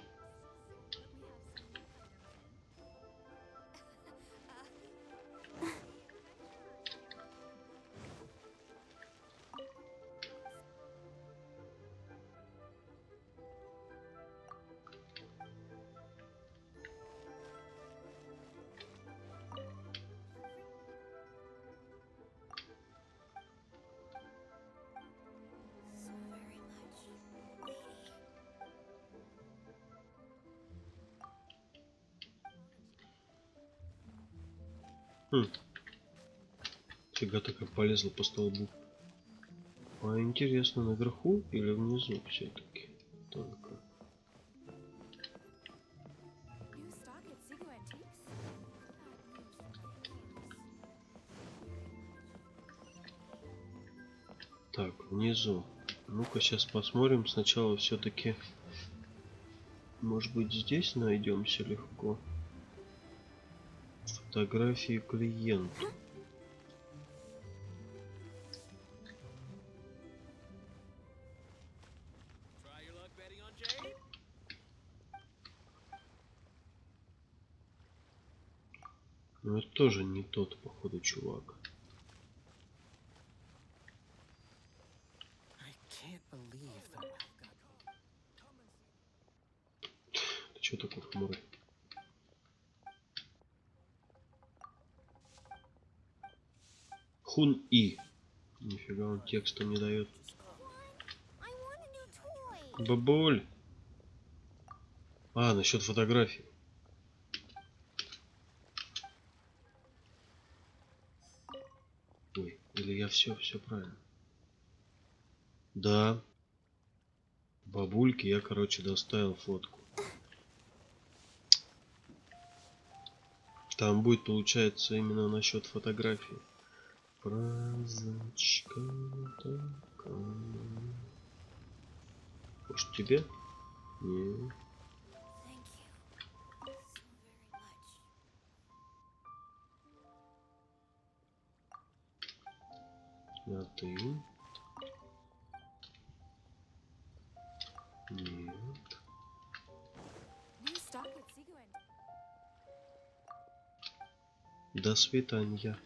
Фига такая полезла по столбу. А интересно, наверху или внизу все-таки? Только. Так, внизу. Ну-ка, сейчас посмотрим. Сначала все-таки, может быть, здесь найдемся легко. Фотографии клиента. Но это тоже не тот, походу, чувак. Ты чё такой хмурый? Хун И. Нифига, он текста не дает. Бабуль. А, насчет фотографий. Ой, или я все правильно. Да. Бабульки я, короче, доставил фотку. Там будет, получается, именно насчет фотографии. Фразочка такая. Может, тебе? Нет. А ты? Нет. До свидания.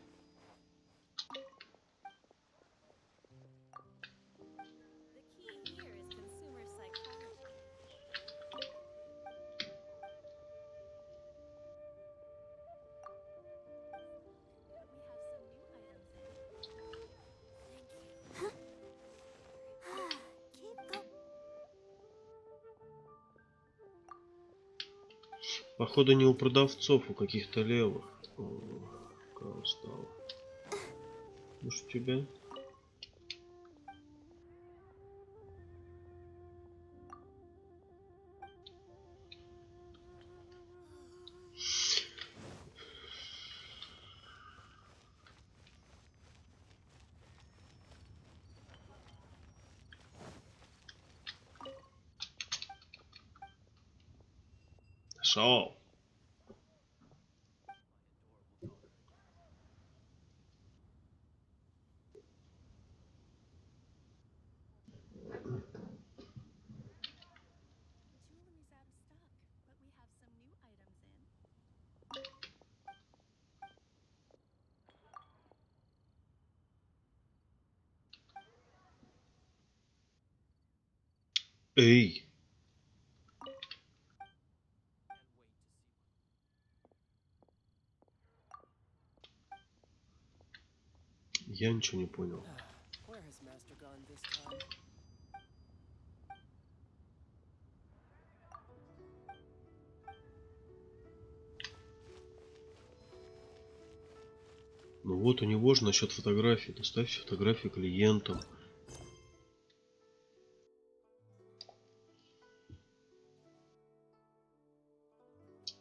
Походу не у продавцов, у каких-то левых. Кого стало? Может, тебя? Шоу. Эй! Я ничего не понял. Master gone this time? Ну вот у него же насчет фотографий. Доставь фотографии клиентам.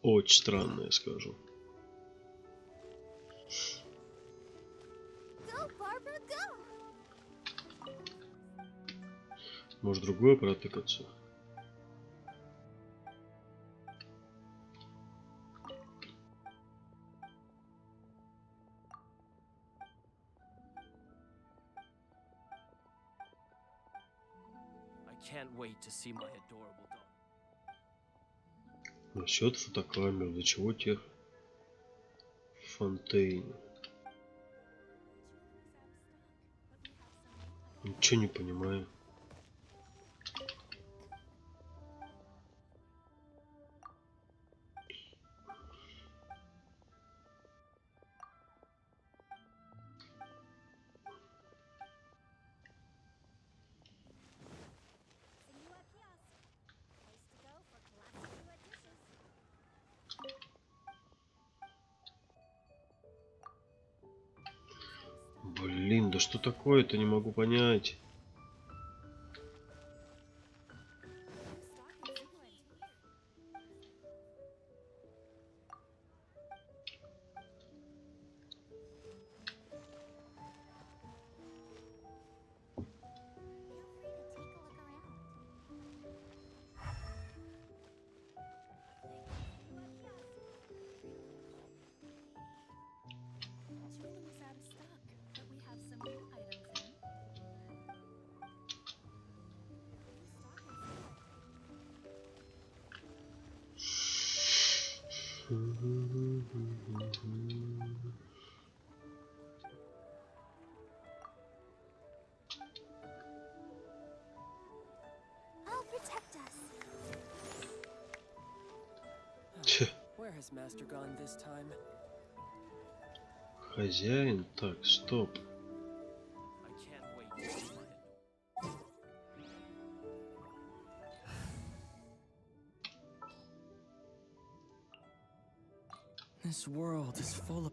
Очень странно, я скажу. Go, Barbara, go! Может другое протыкаться? Can't wait to see my adorable dog. Насчет фотокамер. Для чего тех фонтейн? Ничего не понимаю. Блин, да что такое-то, не могу понять. I'll protect us. Where has Master gone this time? Хозяин? Так, стоп. I can't wait to see my This world is full of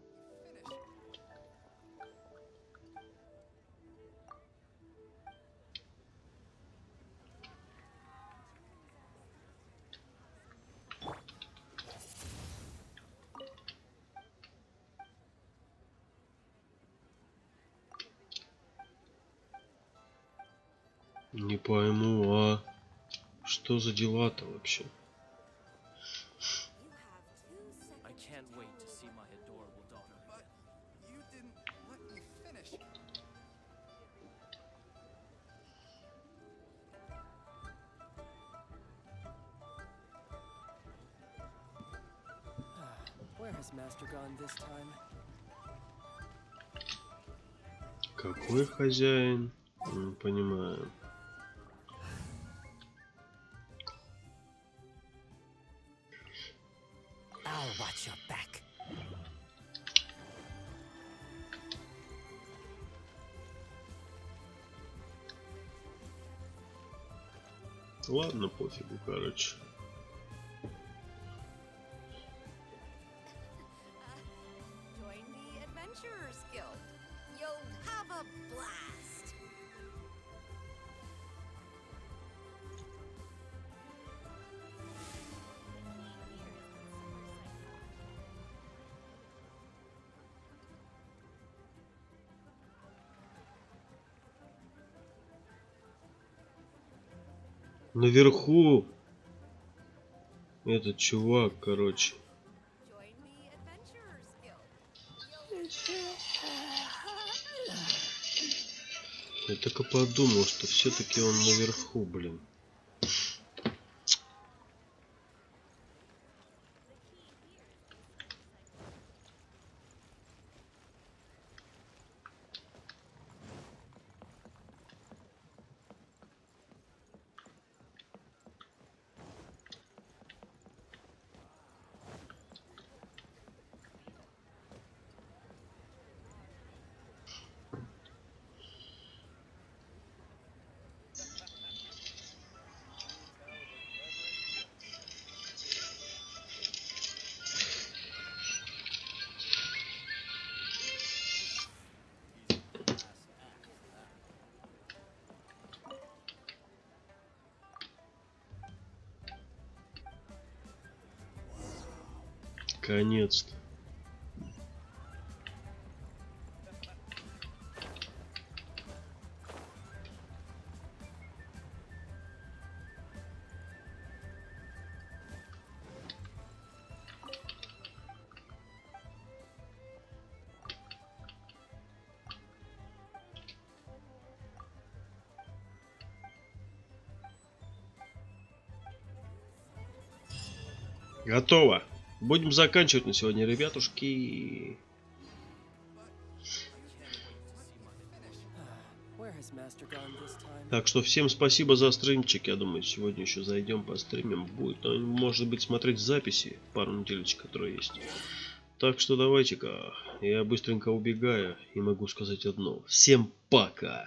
Не пойму, а что за дела-то вообще? I can't wait to see my adorable daughter. But you didn't let me finish. Where has Master gone this time? Какой хозяин? Не понимаю. I'll watch your back. Ладно, пофигу, короче. Join the Adventurers Guild. You'll have a blast. Наверху этот чувак, короче. Join the Adventurers Guild. Я так и подумал, что все-таки он наверху, блин. Наконец-то. Готово. Будем заканчивать на сегодня, ребятушки. Так что всем спасибо за стримчик. Я думаю, сегодня еще зайдем по стримим. Будет, может быть, смотреть записи пару неделечек, которые есть. Так что давайте-ка. Я быстренько убегаю и могу сказать одно. Всем пока.